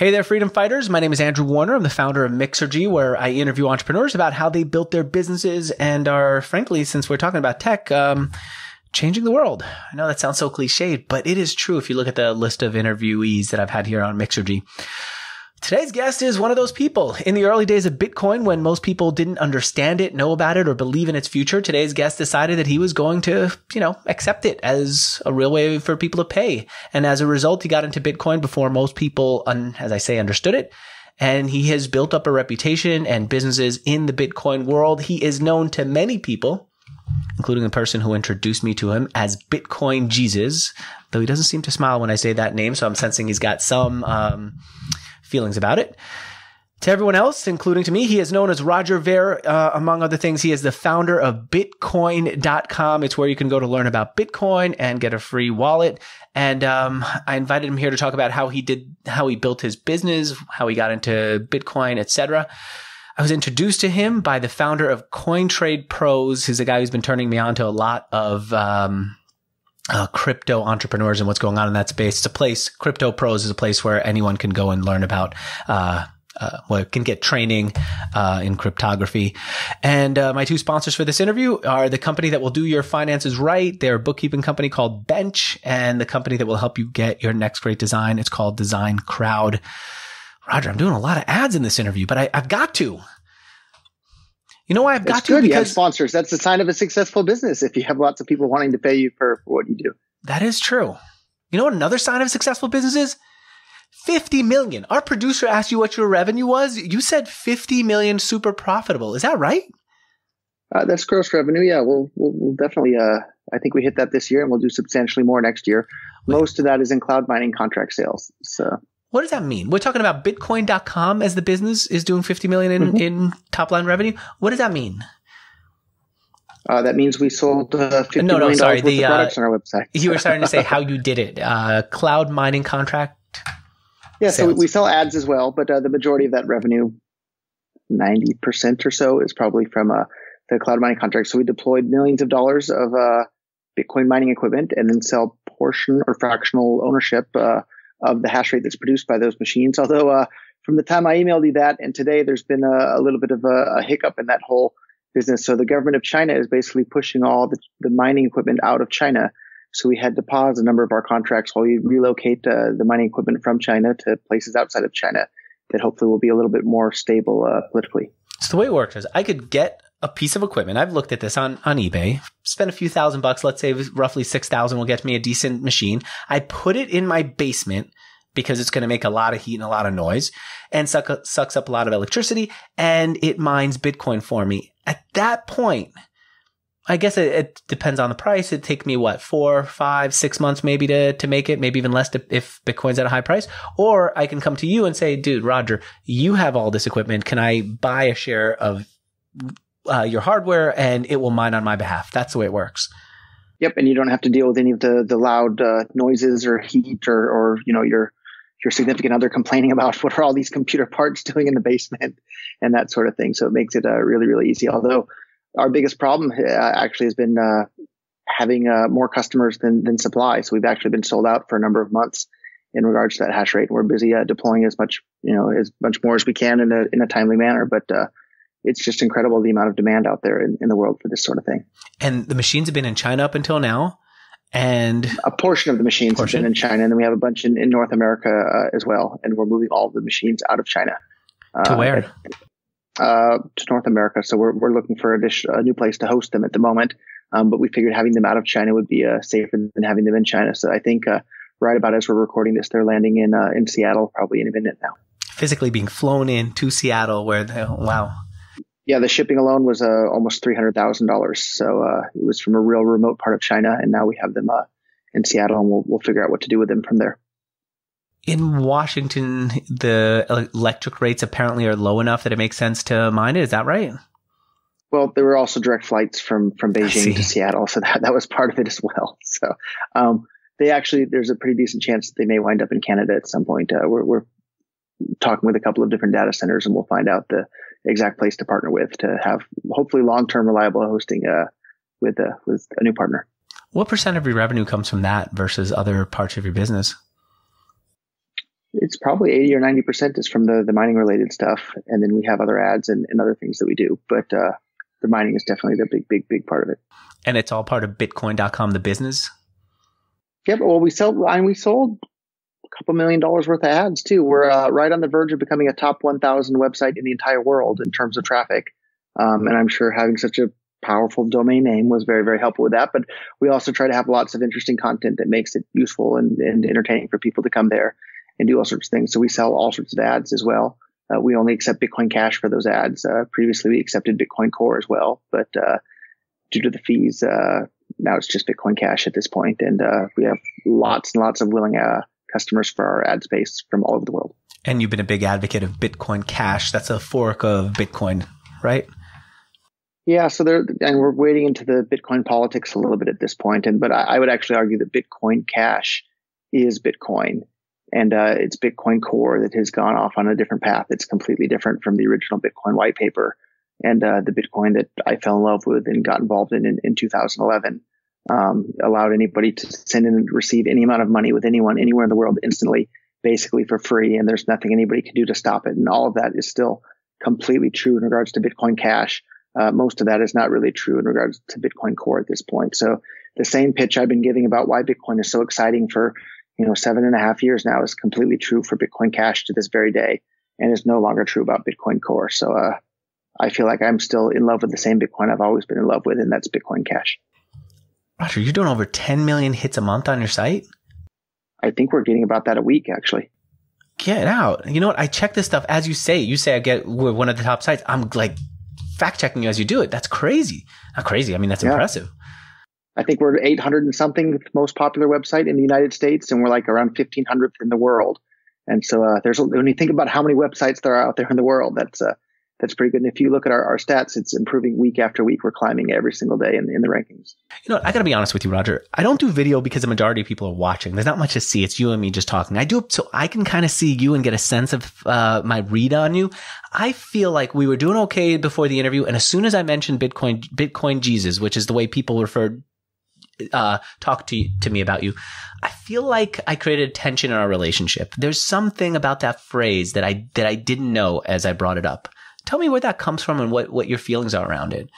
Hey there, freedom fighters. My name is Andrew Warner. I'm the founder of Mixergy, where I interview entrepreneurs about how they built their businesses and are, frankly, since we're talking about tech, changing the world. I know that sounds so cliched, but it is true if you look at the list of interviewees that I've had here on Mixergy. Today's guest is one of those people. In the early days of Bitcoin, when most people didn't understand it, know about it, or believe in its future, today's guest decided that he was going to, accept it as a real way for people to pay. And as a result, he got into Bitcoin before most people, as I say, understood it. And he has built up a reputation and businesses in the Bitcoin world. He is known to many people, including the person who introduced me to him, as Bitcoin Jesus, though he doesn't seem to smile when I say that name. So I'm sensing he's got some feelings about it. To everyone else, including to me, he is known as Roger Ver. Among other things, he is the founder of Bitcoin.com. It's where you can go to learn about Bitcoin and get a free wallet. And I invited him here to talk about how he built his business, how he got into Bitcoin, etc. I was introduced to him by the founder of Coinbased Pros. He's a guy who's been turning me on to a lot of crypto entrepreneurs and what's going on in that space. It's a place, Crypto Pros is a place where anyone can go and learn about, can get training, in cryptography. And, my two sponsors for this interview are the company that will do your finances right. They're a bookkeeping company called Bench, and the company that will help you get your next great design. It's called DesignCrowd. Roger, I'm doing a lot of ads in this interview, but I've got to. You know why I've got to? Because you have sponsors. That's the sign of a successful business. If you have lots of people wanting to pay you for what you do. That is true. You know what another sign of a successful business is? 50 million. Our producer asked you what your revenue was. You said 50 million, super profitable. Is that right? That's gross revenue. Yeah, we'll definitely, I think we hit that this year and we'll do substantially more next year. Most of that is in cloud mining contract sales. So. What does that mean? We're talking about Bitcoin.com as the business is doing 50 million in top line revenue. What does that mean? That means we sold $50 million worth of products on our website. You were starting to say how you did it. Cloud mining contract. Yeah, sales. So we sell ads as well, but the majority of that revenue, 90% or so, is probably from the cloud mining contract. So we deployed millions of dollars of Bitcoin mining equipment and then sell portion or fractional ownership of the hash rate that's produced by those machines. Although from the time I emailed you that and today, there's been a little bit of a hiccup in that whole business. So the government of China is basically pushing all the mining equipment out of China. So we had to pause a number of our contracts while we relocate the mining equipment from China to places outside of China that hopefully will be a little bit more stable politically. So the way it works is I could get a piece of equipment. I've looked at this on eBay, spend a few $1,000. Let's say roughly 6,000 will get me a decent machine. I put it in my basement because it's going to make a lot of heat and a lot of noise and sucks up a lot of electricity, and it mines Bitcoin for me. At that point, I guess it depends on the price. It'd take me 4, 5, 6 months maybe to make it, maybe even less if Bitcoin's at a high price. Or I can come to you and say, dude, Roger, you have all this equipment. Can I buy a share of your hardware and it will mine on my behalf? That's the way it works. Yep. And you don't have to deal with any of the loud noises or heat or your significant other complaining about what are all these computer parts doing in the basement and that sort of thing. So it makes it really, really easy. Although our biggest problem actually has been having more customers than supply. So we've actually been sold out for a number of months in regards to that hash rate. We're busy deploying as much more as we can in a timely manner. But it's just incredible the amount of demand out there in the world for this sort of thing. And the machines have been in China up until now. And a portion of the machines have been in China, and then we have a bunch in North America as well. And we're moving all of the machines out of China. To where? To North America. So we're looking for a new place to host them at the moment. But we figured having them out of China would be safer than having them in China. So I think right about as we're recording this, they're landing in Seattle probably in a minute now. Physically being flown in to Seattle wow. Yeah, the shipping alone was almost $300,000. So it was from a real remote part of China, and now we have them in Seattle, and we'll figure out what to do with them from there. In Washington, the electric rates apparently are low enough that it makes sense to mine it. Is that right? Well, there were also direct flights from Beijing to Seattle, so that was part of it as well. So there's a pretty decent chance that they may wind up in Canada at some point. We're talking with a couple of different data centers, and we'll find out the exact place to partner with to have hopefully long-term reliable hosting with a new partner. What % of your revenue comes from that versus other parts of your business? It's probably 80 or 90% is from the mining related stuff. And then we have other ads and other things that we do. But the mining is definitely the big part of it. And it's all part of Bitcoin.com, the business? Yep. Well, we sold a couple $1 million worth of ads too. We're right on the verge of becoming a top 1,000 website in the entire world in terms of traffic. And I'm sure having such a powerful domain name was very, very helpful with that. But we also try to have lots of interesting content that makes it useful and entertaining for people to come there and do all sorts of things. So we sell all sorts of ads as well. We only accept Bitcoin Cash for those ads. Previously, we accepted Bitcoin Core as well, but due to the fees, now it's just Bitcoin Cash at this point. And we have lots and lots of willing customers for our ad space from all over the world. And you've been a big advocate of Bitcoin Cash. That's a fork of Bitcoin, right? Yeah, so and we're wading into the Bitcoin politics a little bit at this point. But I would actually argue that Bitcoin Cash is Bitcoin. And it's Bitcoin Core that has gone off on a different path. It's completely different from the original Bitcoin white paper. And the Bitcoin that I fell in love with and got involved in 2011 allowed anybody to send and receive any amount of money with anyone anywhere in the world instantly, basically for free. And there's nothing anybody can do to stop it. And all of that is still completely true in regards to Bitcoin Cash. Most of that is not really true in regards to Bitcoin Core at this point. So the same pitch I've been giving about why Bitcoin is so exciting for 7.5 years now is completely true for Bitcoin Cash to this very day, and is no longer true about Bitcoin Core. So I feel like I'm still in love with the same Bitcoin I've always been in love with, and that's Bitcoin Cash. Roger, you're doing over 10 million hits a month on your site? I think we're getting about that a week, actually. Get out. You know what? I check this stuff as you say. We're one of the top sites. I'm like fact checking you as you do it. That's crazy. Not crazy. I mean, that's impressive. I think we're 800 and something most popular website in the United States, and we're like around 1,500th in the world. And so when you think about how many websites there are out there in the world, that's pretty good. And if you look at our stats, it's improving week after week. We're climbing every single day in the rankings. You know, I got to be honest with you, Roger. I don't do video because the majority of people are watching. There's not much to see. It's you and me just talking. I do it so I can kind of see you and get a sense of my read on you. I feel like we were doing okay before the interview. And as soon as I mentioned Bitcoin Jesus, which is the way people talk to me about you, I feel like I created tension in our relationship. There's something about that phrase that I didn't know as I brought it up. Tell me where that comes from and what your feelings are around it.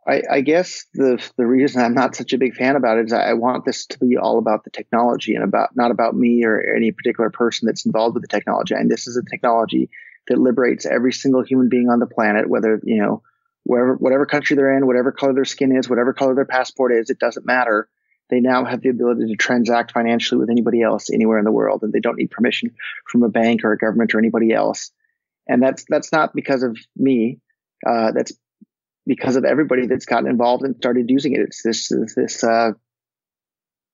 I guess the reason I'm not such a big fan about it is I want this to be all about the technology and not about me or any particular person that's involved with the technology. And this is a technology that liberates every single human being on the planet, whether, whatever country they're in, whatever color their skin is, whatever color their passport is, it doesn't matter. They now have the ability to transact financially with anybody else anywhere in the world, and they don't need permission from a bank or a government or anybody else. And that's not because of me. That's because of everybody that's gotten involved and started using it. It's this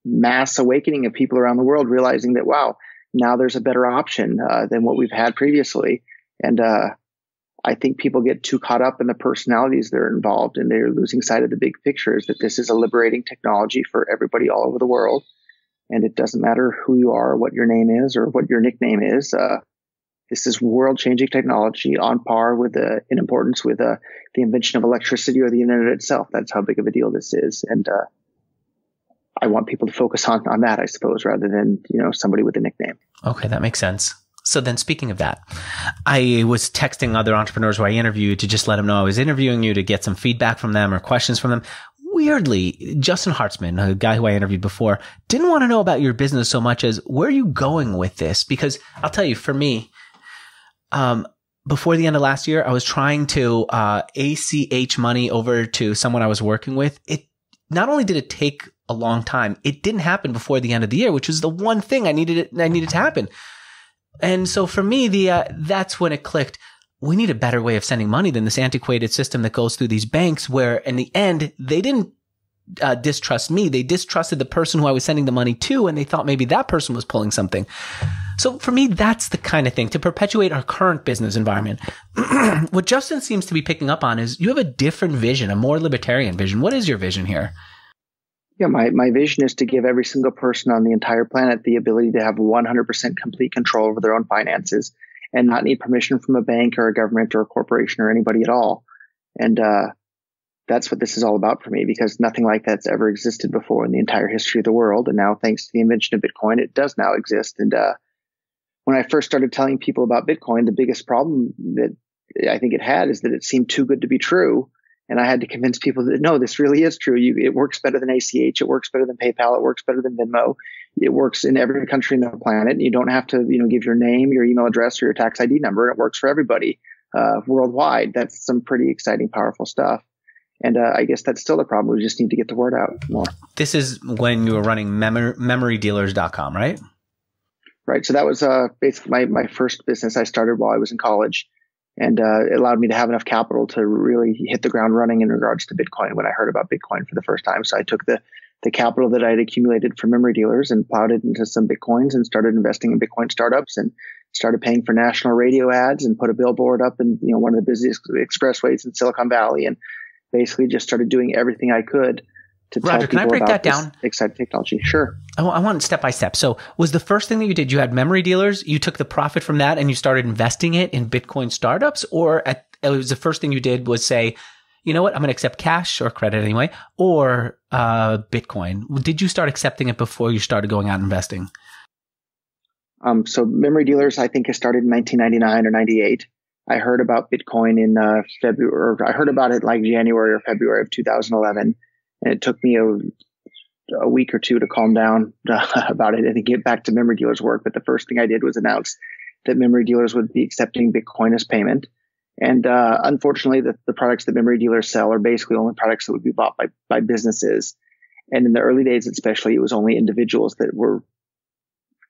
mass awakening of people around the world realizing that, wow, now there's a better option than what we've had previously. And I think people get too caught up in the personalities that are involved, and they're losing sight of the big picture, is that this is a liberating technology for everybody all over the world. And it doesn't matter who you are, what your name is, or what your nickname is. This is world-changing technology on par with in importance with the invention of electricity or the internet itself. That's how big of a deal this is. And I want people to focus on that, I suppose, rather than somebody with a nickname. Okay, that makes sense. So then speaking of that, I was texting other entrepreneurs who I interviewed to just let them know I was interviewing you to get some feedback from them or questions from them. Weirdly, Justin Hartzman, a guy who I interviewed before, didn't want to know about your business so much as where are you going with this? Because I'll tell you, for me, before the end of last year, I was trying to ACH money over to someone I was working with. It not only did it take a long time, it didn't happen before the end of the year, which was the one thing I needed to happen. And so for me, that's when it clicked. We need a better way of sending money than this antiquated system that goes through these banks where in the end, they didn't distrust me. They distrusted the person who I was sending the money to, and they thought maybe that person was pulling something. So for me, that's the kind of thing to perpetuate our current business environment. What Justin seems to be picking up on is you have a different vision, a more libertarian vision. What is your vision here? Yeah, my vision is to give every single person on the entire planet the ability to have 100% complete control over their own finances and not need permission from a bank or a government or a corporation or anybody at all. And that's what this is all about for me, because nothing like that's ever existed before in the entire history of the world. And now, thanks to the invention of Bitcoin, it does now exist. And when I first started telling people about Bitcoin, the biggest problem that I think it had is that it seemed too good to be true. And I had to convince people that, no, this really is true. It works better than ACH. It works better than PayPal. It works better than Venmo. It works in every country on the planet. You don't have to, give your name, your email address, or your tax ID number. It works for everybody worldwide. That's some pretty exciting, powerful stuff. And I guess that's still the problem. We just need to get the word out more. This is when you were running memorydealers.com, right? Right. So that was basically my first business I started while I was in college. And it allowed me to have enough capital to really hit the ground running in regards to Bitcoin when I heard about Bitcoin for the first time. So I took the capital that I had accumulated from memory dealers and plowed it into some Bitcoins and started investing in Bitcoin startups and started paying for national radio ads and put a billboard up in one of the busiest expressways in Silicon Valley, and basically just started doing everything I could to tell people can I break about that down? Exciting technology. Sure. I want step by step. So was the first thing that you did, you had memory dealers, you took the profit from that and you started investing it in Bitcoin startups, or it was the first thing you did was say, you know what, I'm going to accept cash or credit anyway, or Bitcoin. Did you start accepting it before you started going out and investing? So memory dealers, I think, started in 1999 or 98. I heard about Bitcoin in February, or I heard about it like January or February of 2011. And it took me a week or two to calm down about it and to get back to memory dealers' work. But the first thing I did was announce that memory dealers would be accepting Bitcoin as payment. And unfortunately, the products that memory dealers sell are basically only products that would be bought by businesses. And in the early days, especially, it was only individuals that were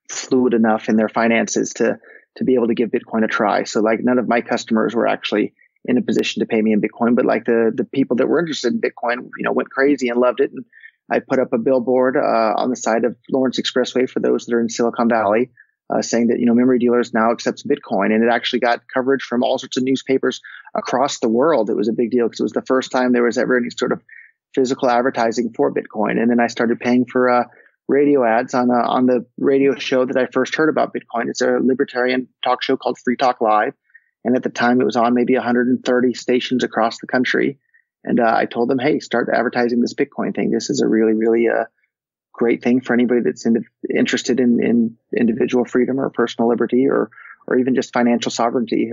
fluid enough in their finances to be able to give Bitcoin a try. So like none of my customers were actually in a position to pay me in Bitcoin, but like the people that were interested in Bitcoin, went crazy and loved it. And I put up a billboard on the side of Lawrence Expressway for those that are in Silicon Valley, saying that, memory dealers now accepts Bitcoin. And it actually got coverage from all sorts of newspapers across the world. It was a big deal because it was the first time there was ever any sort of physical advertising for Bitcoin. And then I started paying for radio ads on the radio show that I first heard about Bitcoin. It's a libertarian talk show called Free Talk Live. And at the time, it was on maybe 130 stations across the country. And I told them, hey, start advertising this Bitcoin thing. This is a really, really great thing for anybody that's interested in individual freedom or personal liberty or even just financial sovereignty,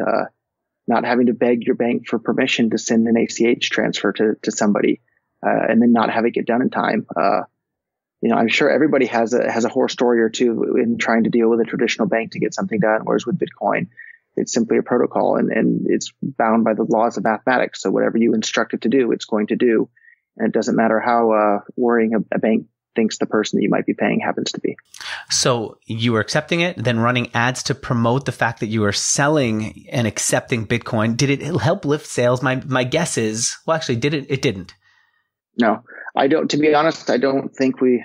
not having to beg your bank for permission to send an ACH transfer to somebody and then not have it get done in time. I'm sure everybody has a horror story or two in trying to deal with a traditional bank to get something done, whereas with Bitcoin, it's simply a protocol and it's bound by the laws of mathematics. So whatever you instruct it to do, it's going to do. And it doesn't matter how worrying a bank thinks the person that you might be paying happens to be. So you were accepting it, then running ads to promote the fact that you were selling and accepting Bitcoin. Did it help lift sales? My guess is, well, actually, did it? It didn't. No, I don't. To be honest, I don't think we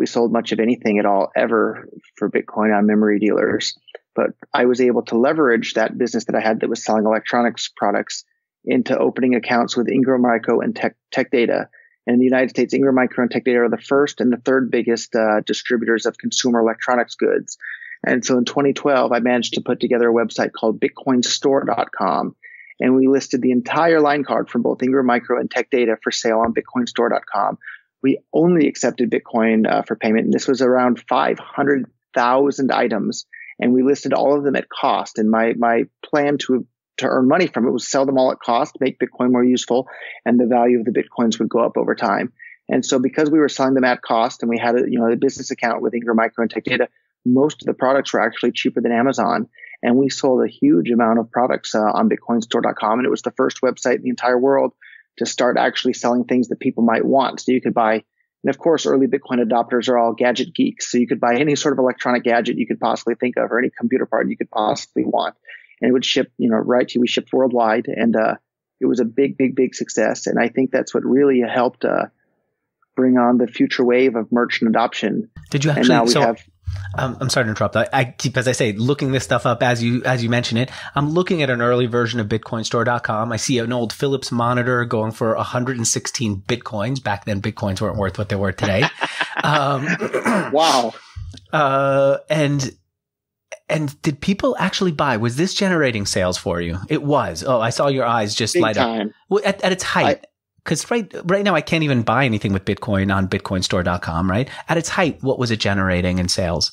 sold much of anything at all ever for Bitcoin on memory dealers. But I was able to leverage that business that I had that was selling electronics products into opening accounts with Ingram Micro and Tech Data. And in the United States, Ingram Micro and Tech Data are the first and the third biggest distributors of consumer electronics goods. And so in 2012, I managed to put together a website called Bitcoinstore.com. And we listed the entire line card from both Ingram Micro and Tech Data for sale on Bitcoinstore.com. We only accepted Bitcoin for payment. And this was around 500,000 items. And we listed all of them at cost. And my plan to earn money from it was sell them all at cost, make Bitcoin more useful, and the value of the Bitcoins would go up over time. And so because we were selling them at cost and we had a business account with Ingram Micro and Tech Data, most of the products were actually cheaper than Amazon. And we sold a huge amount of products on Bitcoinstore.com. And it was the first website in the entire world to start actually selling things that people might want. So you could buy, and of course, early Bitcoin adopters are all gadget geeks. So you could buy any sort of electronic gadget you could possibly think of, or any computer part you could possibly want. And it would ship, right to you. We shipped worldwide. And it was a big, big, big success. And I think that's what really helped bring on the future wave of merchant adoption. Did you actually? And now I'm sorry to interrupt. I keep, as I say, looking this stuff up as you mention it. I'm looking at an early version of Bitcoinstore.com. I see an old Philips monitor going for 116 Bitcoins. Back then, Bitcoins weren't worth what they were today. Wow. And did people actually buy? Was this generating sales for you? It was. Oh, I saw your eyes just big light time. up. Well, at its height. Because right now I can't even buy anything with Bitcoin on Bitcoinstore.com, right? At its height, what was it generating in sales?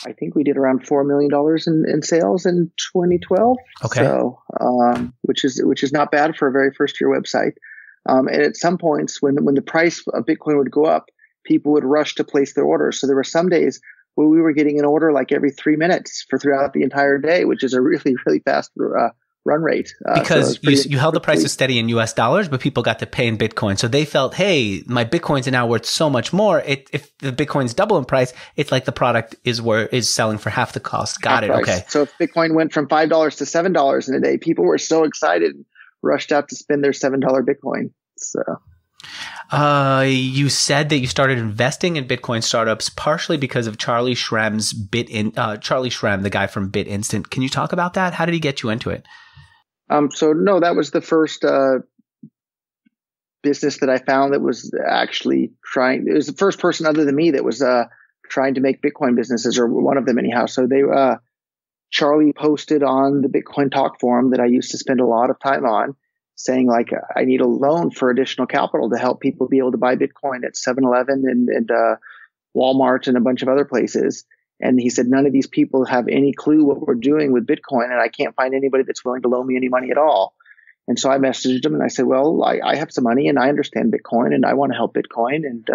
I think we did around $4 million in sales in 2012. Okay. So, which is not bad for a very first year website. And at some points when the price of Bitcoin would go up, people would rush to place their orders. So there were some days where we were getting an order like every 3 minutes for throughout the entire day, which is a really, really fast run rate. Because you held the prices steady in US dollars, but people got to pay in Bitcoin. So they felt, hey, my Bitcoins are now worth so much more. If the Bitcoin's double in price, it's like the product is selling for half the cost. Got it. Okay. So if Bitcoin went from $5 to $7 in a day, people were so excited, rushed out to spend their $7 Bitcoin. So. You said that you started investing in Bitcoin startups partially because of Charlie Shrem's Charlie Shrem, the guy from BitInstant. Can you talk about that? How did he get you into it? So no, that was the first business that I found that was actually trying. It was the first person other than me that was trying to make Bitcoin businesses, or one of them anyhow. So Charlie posted on the Bitcoin Talk forum that I used to spend a lot of time on, saying like, I need a loan for additional capital to help people be able to buy Bitcoin at 7-Eleven and Walmart and a bunch of other places. And he said, none of these people have any clue what we're doing with Bitcoin, and I can't find anybody that's willing to loan me any money at all. And so I messaged him and I said, well, I have some money and I understand Bitcoin and I want to help Bitcoin. And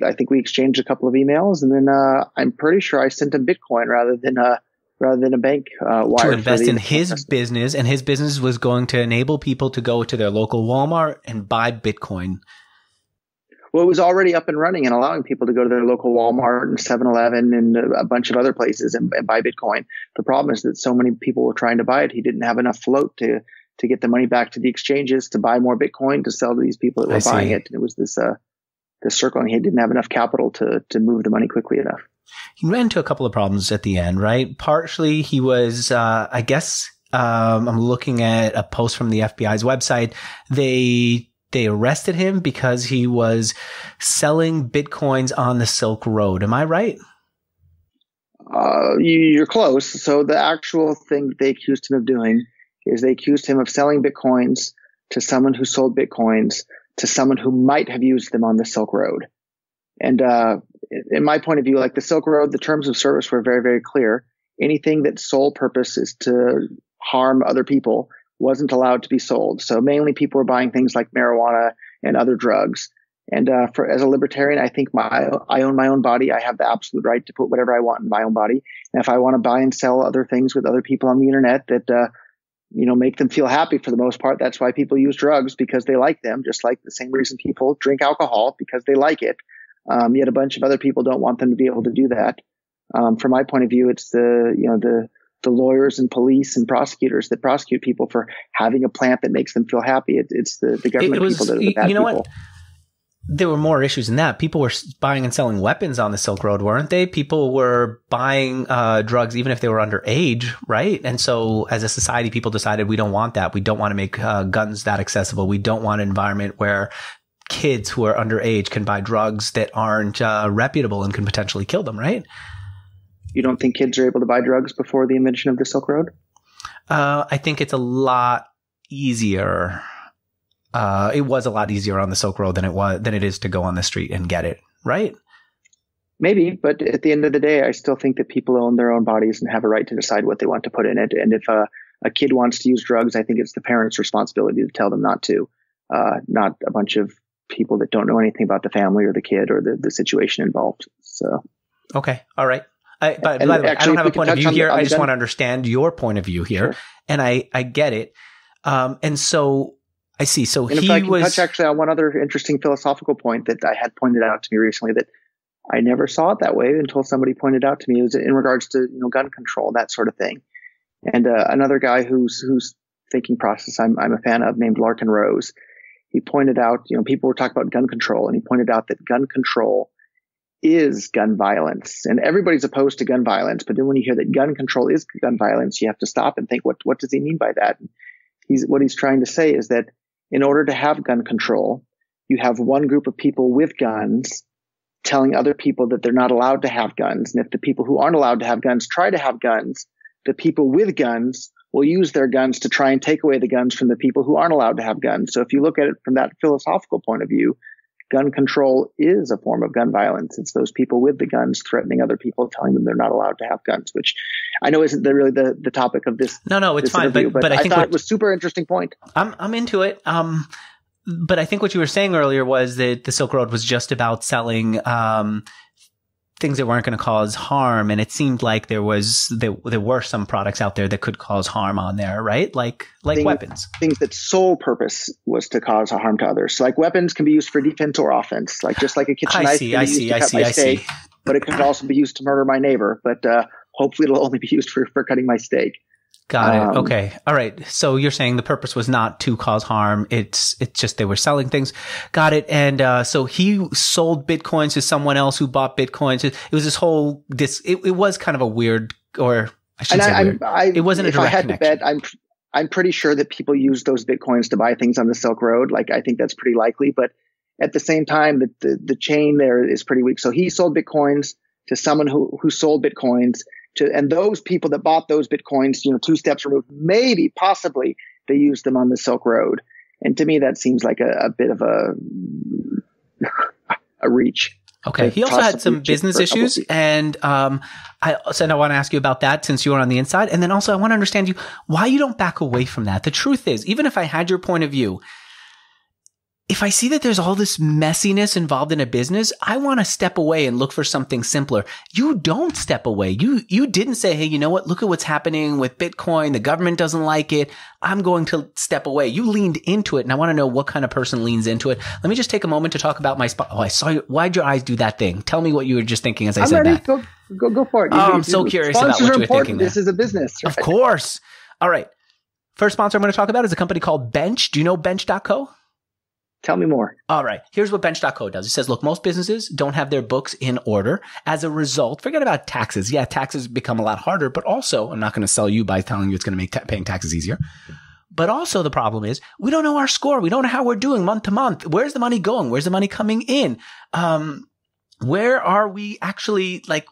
I think we exchanged a couple of emails, and then I'm pretty sure I sent him Bitcoin rather than a bank wire. To invest in his business, and his business was going to enable people to go to their local Walmart and buy Bitcoin. Well, it was already up and running and allowing people to go to their local Walmart and 7-Eleven and a bunch of other places and buy Bitcoin. The problem is that so many people were trying to buy it. He didn't have enough float to get the money back to the exchanges to buy more Bitcoin to sell to these people that were buying it. And it was this circle, and he didn't have enough capital to move the money quickly enough. He ran into a couple of problems at the end, right? Partially, he was, I guess, I'm looking at a post from the FBI's website. They arrested him because he was selling Bitcoins on the Silk Road. Am I right? You're close. So the actual thing that they accused him of doing is they accused him of selling Bitcoins to someone who sold Bitcoins to someone who might have used them on the Silk Road. And in my point of view, like the Silk Road, the terms of service were very, very clear. Anything that's sole purpose is to harm other people wasn't allowed to be sold. So mainly people were buying things like marijuana and other drugs. And as a libertarian, I think I own my own body. I have the absolute right to put whatever I want in my own body. And if I want to buy and sell other things with other people on the internet that make them feel happy, for the most part, that's why people use drugs, because they like them, just like the same reason people drink alcohol, because they like it. Yet a bunch of other people don't want them to be able to do that. From my point of view, it's the lawyers and police and prosecutors that prosecute people for having a plant that makes them feel happy. It's the government people that are the bad people. What? There were more issues than that. People were buying and selling weapons on the Silk Road, weren't they? People were buying drugs even if they were underage, right? And so as a society, people decided we don't want that. We don't want to make guns that accessible. We don't want an environment where kids who are underage can buy drugs that aren't reputable and can potentially kill them, right? You don't think kids are able to buy drugs before the invention of the Silk Road? I think it's a lot easier. It was a lot easier on the Silk Road than it is to go on the street and get it, right? Maybe, but at the end of the day, I still think that people own their own bodies and have a right to decide what they want to put in it. And if a kid wants to use drugs, I think it's the parent's responsibility to tell them not to, not a bunch of people that don't know anything about the family or the kid or the situation involved. So, okay, all right. By the way, I don't have a point of view here. I just want to understand your point of view here, sure. And I get it. And so I see. So and if I can touch actually on one other interesting philosophical point that I had pointed out to me recently that I never saw it that way until somebody pointed out to me. It was in regards to gun control, that sort of thing. And another guy whose thinking process I'm a fan of, named Larkin Rose, he pointed out, people were talking about gun control, and he pointed out that gun control is gun violence, and everybody's opposed to gun violence. But then when you hear that gun control is gun violence, you have to stop and think, what does he mean by that? What he's trying to say is that in order to have gun control, you have one group of people with guns telling other people that they're not allowed to have guns. And if the people who aren't allowed to have guns try to have guns, the people with guns will use their guns to try and take away the guns from the people who aren't allowed to have guns. So if you look at it from that philosophical point of view, gun control is a form of gun violence. It's those people with the guns threatening other people, telling them they're not allowed to have guns, which I know isn't really the topic of this. No, it's fine. But I thought it was super interesting point. I'm into it. But I think what you were saying earlier was that the Silk Road was just about selling things that weren't going to cause harm, and it seemed like there were some products out there that could cause harm on there, right? Like weapons, things that sole purpose was to cause harm to others. So like weapons can be used for defense or offense, like just like a kitchen knife can be used to cut my steak, but it could also be used to murder my neighbor. But hopefully, it'll only be used for cutting my steak. Got it. Okay. All right. So you're saying the purpose was not to cause harm. It's just they were selling things. Got it. And so he sold Bitcoins to someone else who bought Bitcoins. It was it was kind of a weird, or I shouldn't say weird. It wasn't a direct connection. If I had to bet, I'm pretty sure that people use those Bitcoins to buy things on the Silk Road. Like, I think that's pretty likely. But at the same time, the chain there is pretty weak. So he sold Bitcoins to someone who sold Bitcoins. And those people that bought those Bitcoins, 2 steps removed, maybe, possibly, they used them on the Silk Road. And to me, that seems like a bit of a reach. Okay. He also had some business issues. And I want to ask you about that since you were on the inside. And then also I want to understand why you don't back away from that. The truth is, even if I had your point of view, if I see that there's all this messiness involved in a business, I want to step away and look for something simpler. You don't step away. You didn't say, hey, you know what? Look at what's happening with Bitcoin. The government doesn't like it. I'm going to step away. You leaned into it, and I want to know what kind of person leans into it. Let me just take a moment to talk about my spot. Oh, I saw you. Why'd your eyes do that thing? Tell me what you were just thinking as I said that. Go for it. I'm so curious about what you were thinking there. This is a business. Right? Of course. All right. First sponsor I'm going to talk about is a company called Bench. Do you know Bench.co? Tell me more. All right. Here's what Bench.co does. It says, look, most businesses don't have their books in order. As a result, forget about taxes. Yeah, taxes become a lot harder, but also, I'm not going to sell you by telling you it's going to make paying taxes easier. But also the problem is we don't know our score. We don't know how we're doing month to month. Where's the money going? Where's the money coming in? Where are we actually, like,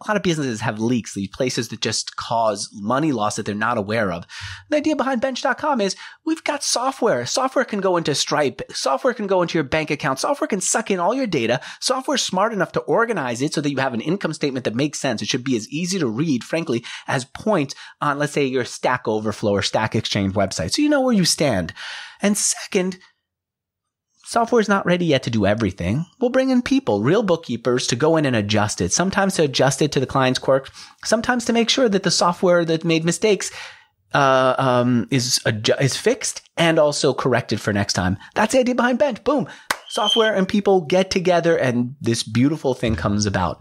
a lot of businesses have leaks, these places that just cause money loss that they're not aware of. The idea behind Bench.com is we've got software. Software can go into Stripe. Software can go into your bank account. Software can suck in all your data. Software is smart enough to organize it so that you have an income statement that makes sense. It should be as easy to read, frankly, as points on, let's say, your Stack Overflow or Stack Exchange website. So you know where you stand. And second, software is not ready yet to do everything. We'll bring in people, real bookkeepers, to go in and adjust it. Sometimes to adjust it to the client's quirk. Sometimes to make sure that the software that made mistakes is fixed and also corrected for next time. That's the idea behind Bench. Boom. Software and people get together and this beautiful thing comes about.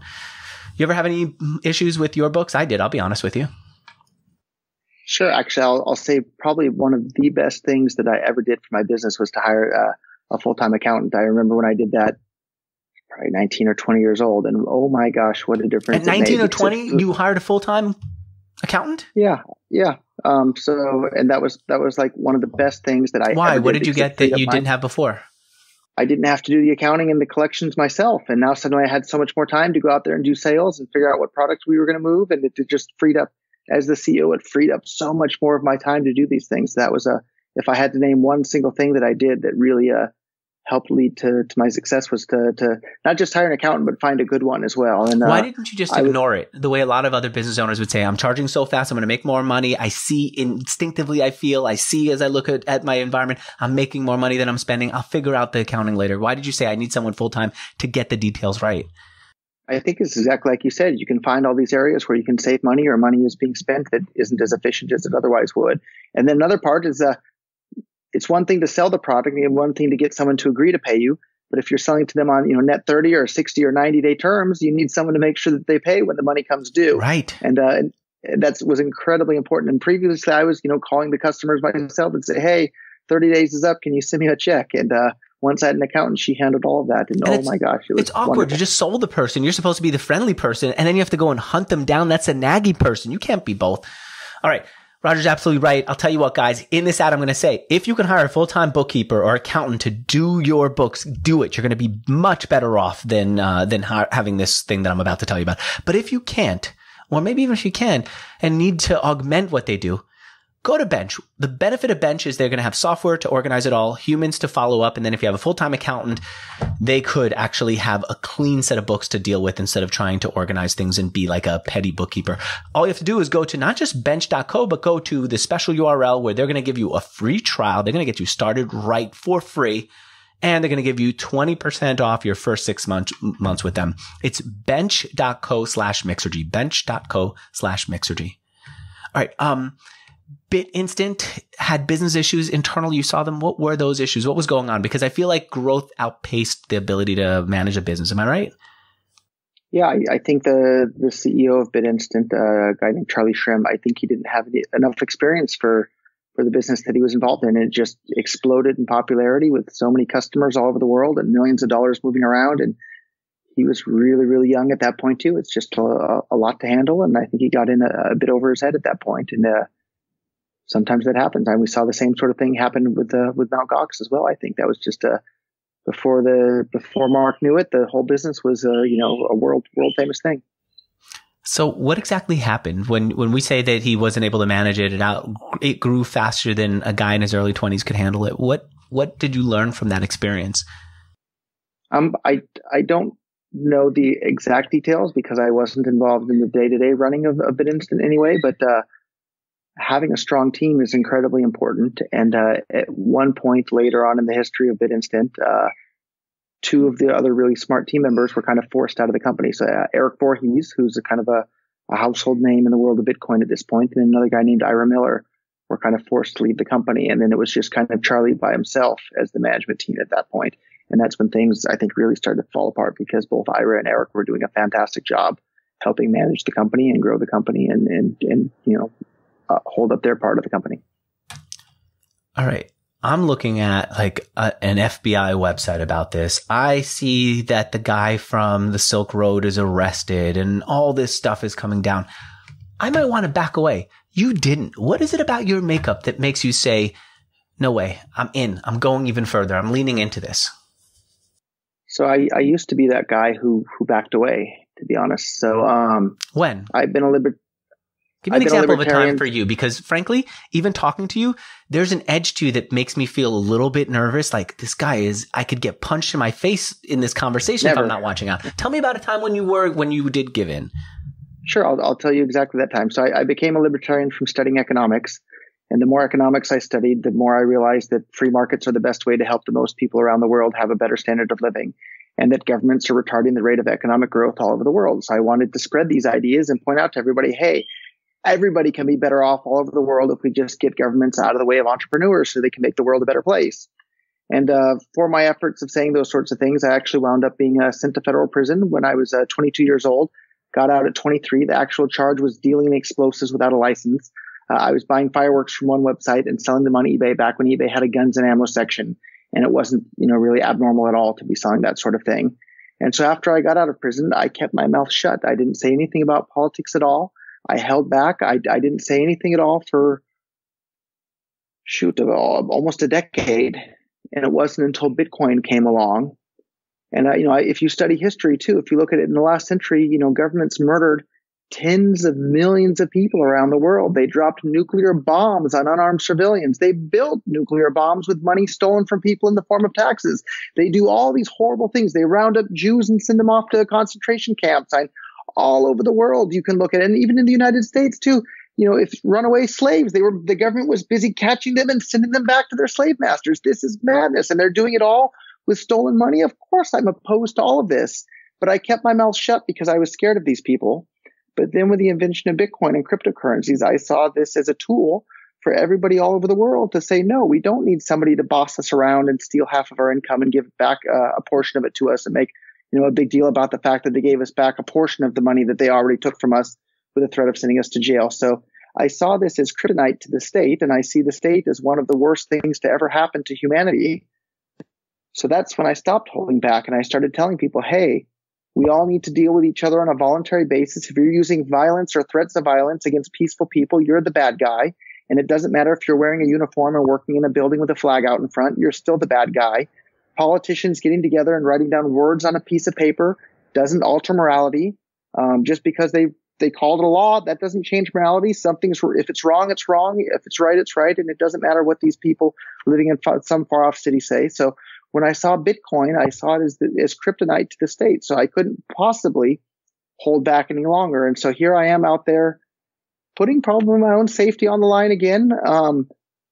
You ever have any issues with your books? I did. I'll be honest with you. Sure. Actually, I'll say probably one of the best things that I ever did for my business was to hire a full-time accountant. I remember when I did that, probably 19 or 20 years old. And oh my gosh, what a difference. At 19 or 20, you hired a full-time accountant? Yeah. And that was like one of the best things that I Why? ever What did you get that you didn't have before? I didn't have to do the accounting and the collections myself. And now suddenly I had so much more time to go out there and do sales and figure out what products we were going to move. And it just freed up, as the CEO, it freed up so much more of my time to do these things. That was if I had to name one single thing that I did that really helped lead to my success, was to not just hire an accountant, but find a good one as well. And why didn't you just ignore it? The way a lot of other business owners would say, I'm charging so fast, I'm going to make more money. I see instinctively, I see as I look at my environment, I'm making more money than I'm spending. I'll figure out the accounting later. Why did you say I need someone full time to get the details right? I think it's exactly like you said. You can find all these areas where you can save money, or money is being spent that isn't as efficient as it otherwise would. And then another part is it's one thing to sell the product and one thing to get someone to agree to pay you. But if you're selling to them on, net 30 or 60 or 90 day terms, you need someone to make sure that they pay when the money comes due. Right. And that was incredibly important. And previously I was, calling the customers myself and say, hey, 30 days is up. Can you send me a check? And once I had an accountant, she handled all of that. And oh my gosh, it's awkward. Wonderful. You just sold the person. You're supposed to be the friendly person, and then you have to go and hunt them down. That's a naggy person. You can't be both. All right. Roger's absolutely right. I'll tell you what, guys, in this ad, I'm going to say, if you can hire a full-time bookkeeper or accountant to do your books, do it. You're going to be much better off than having this thing that I'm about to tell you about. But if you can't, or maybe even if you can and need to augment what they do, go to Bench. The benefit of Bench is they're going to have software to organize it all, humans to follow up. And then if you have a full-time accountant, they could actually have a clean set of books to deal with instead of trying to organize things and be like a petty bookkeeper. All you have to do is go to not just bench.co, but go to the special URL where they're going to give you a free trial. They're going to get you started right for free. And they're going to give you 20% off your first 6 months with them. It's bench.co/Mixergy, bench.co/Mixergy. All right. BitInstant had business issues internally. You saw them. What were those issues? What was going on? Because I feel like growth outpaced the ability to manage a business. Am I right? Yeah, I think the CEO of BitInstant, a guy named Charlie Shrem, I think he didn't have enough experience for the business that he was involved in. It just exploded in popularity with so many customers all over the world and millions of dollars moving around. And he was really, really young at that point too. It's just a lot to handle. And I think he got in a bit over his head at that point. And sometimes that happens. And we saw the same sort of thing happen with Mt. Gox as well. I think that was just before Mark knew it, the whole business was a world famous thing. So what exactly happened when we say that he wasn't able to manage it? It grew faster than a guy in his early 20s could handle it. What did you learn from that experience? I don't know the exact details because I wasn't involved in the day-to-day running of BitInstant anyway, but having a strong team is incredibly important. And at one point later on in the history of BitInstant, two of the other really smart team members were kind of forced out of the company. So Eric Voorhees, who's a kind of a household name in the world of Bitcoin at this point, and another guy named Ira Miller were kind of forced to leave the company. And then it was just kind of Charlie by himself as the management team at that point. And that's when things, I think, really started to fall apart because both Ira and Eric were doing a fantastic job helping manage the company and grow the company and hold up their part of the company. All right. I'm looking at like an FBI website about this. I see that the guy from the Silk Road is arrested and all this stuff is coming down. I might want to back away. You didn't. What is it about your makeup that makes you say, no way, I'm in. I'm going even further. I'm leaning into this. So I used to be that guy who backed away, to be honest. So when? I've been a Give me an example of a time for you, because frankly, even talking to you, there's an edge to you that makes me feel a little bit nervous. Like this guy I could get punched in my face in this conversation if I'm not watching out. Tell me about a time when you did give in. Sure. I'll tell you exactly that time. So I became a libertarian from studying economics. And the more economics I studied, the more I realized that free markets are the best way to help the most people around the world have a better standard of living, and that governments are retarding the rate of economic growth all over the world. So I wanted to spread these ideas and point out to everybody, hey, everybody can be better off all over the world if we just get governments out of the way of entrepreneurs so they can make the world a better place. And for my efforts of saying those sorts of things, I actually wound up being sent to federal prison when I was 22 years old, got out at 23. The actual charge was dealing in explosives without a license. I was buying fireworks from one website and selling them on eBay back when eBay had a guns and ammo section. And it wasn't, really abnormal at all to be selling that sort of thing. And so after I got out of prison, I kept my mouth shut. I didn't say anything about politics at all. I held back. I didn't say anything at all for almost a decade. And it wasn't until Bitcoin came along. And if you study history too, if you look at it in the last century, governments murdered tens of millions of people around the world. They dropped nuclear bombs on unarmed civilians. They built nuclear bombs with money stolen from people in the form of taxes. They do all these horrible things. They round up Jews and send them off to concentration camps. All over the world, you can look at it. And even in the United States too, if runaway slaves, the government was busy catching them and sending them back to their slave masters. This is madness. And they're doing it all with stolen money. Of course, I'm opposed to all of this, but I kept my mouth shut because I was scared of these people. But then with the invention of Bitcoin and cryptocurrencies, I saw this as a tool for everybody all over the world to say, no, we don't need somebody to boss us around and steal half of our income and give back a portion of it to us and make a big deal about the fact that they gave us back a portion of the money that they already took from us with a threat of sending us to jail. So I saw this as kryptonite to the state, and I see the state as one of the worst things to ever happen to humanity. So that's when I stopped holding back and I started telling people, hey, we all need to deal with each other on a voluntary basis. If you're using violence or threats of violence against peaceful people, you're the bad guy. And it doesn't matter if you're wearing a uniform and working in a building with a flag out in front, you're still the bad guy. Politicians getting together and writing down words on a piece of paper doesn't alter morality. Just because they they called it a law. That doesn't change morality. If it's wrong, it's wrong. If it's right, it's right. And it doesn't matter what these people living in some far off city say. So when I saw Bitcoin, I saw it as kryptonite to the state. So I couldn't possibly hold back any longer. And so here I am out there putting probably my own safety on the line again.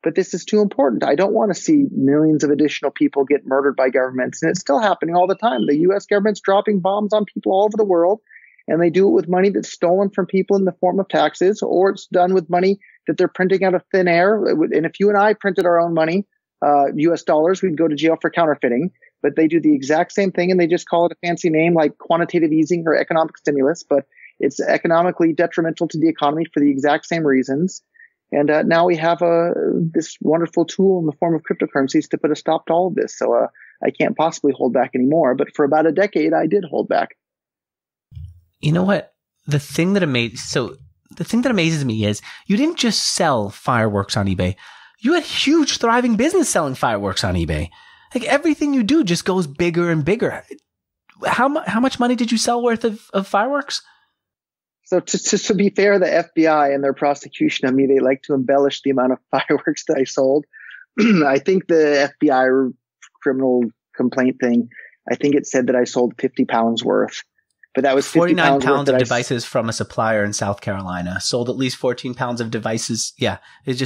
But this is too important. I don't want to see millions of additional people get murdered by governments. And it's still happening all the time. The U.S. government's dropping bombs on people all over the world. And they do it with money that's stolen from people in the form of taxes, or it's done with money that they're printing out of thin air. And if you and I printed our own money, US dollars, we'd go to jail for counterfeiting. But they do the exact same thing, and they just call it a fancy name like quantitative easing or economic stimulus. But it's economically detrimental to the economy for the exact same reasons. And now we have this wonderful tool in the form of cryptocurrencies to put a stop to all of this. So I can't possibly hold back anymore. But for about a decade, I did hold back. You know what? The thing that amazes me is you didn't just sell fireworks on eBay. You had huge, thriving business selling fireworks on eBay. Like everything you do just goes bigger and bigger. How much money did you sell worth of fireworks? So to be fair, the FBI and their prosecution of me, they like to embellish the amount of fireworks that I sold. I think the FBI criminal complaint thing, I think it said that I sold 50 pounds worth. But that was 49 pounds of devices from a supplier in South Carolina. Sold at least 14 pounds of devices. Yeah, it's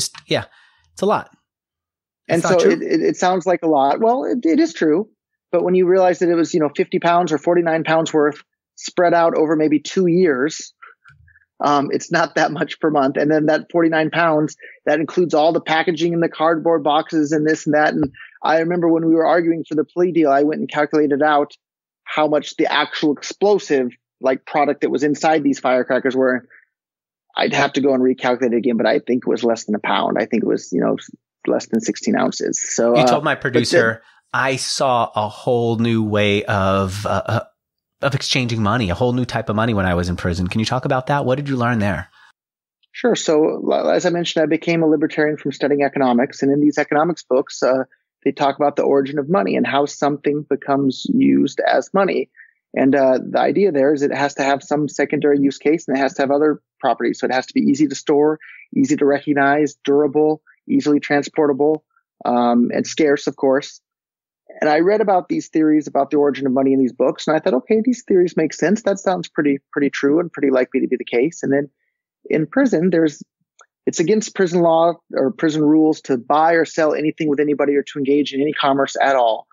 a lot. And so it sounds like a lot. Well, it is true. But when you realize that it was, 50 pounds or 49 pounds worth spread out over maybe 2 years, it's not that much per month. And then that 49 pounds, that includes all the packaging and the cardboard boxes and this and that. And I remember when we were arguing for the plea deal, I went and calculated out how much the actual explosive product that was inside these firecrackers were. I'd have to go and recalculate it again, but I think it was less than a pound. I think it was, less than 16 ounces. So you told my producer, I saw a whole new way of exchanging money, a whole new type of money when I was in prison. Can you talk about that? What did you learn there? Sure. So as I mentioned, I became a libertarian from studying economics. And in these economics books, they talk about the origin of money and how something becomes used as money. And the idea there is it has to have some secondary use case, and it has to have other properties. So it has to be easy to store, easy to recognize, durable, easily transportable, and scarce, of course. And I read about these theories about the origin of money in these books, and I thought, okay, these theories make sense. That sounds pretty true and pretty likely to be the case. And then in prison, it's against prison law or prison rules to buy or sell anything with anybody or to engage in any commerce at all.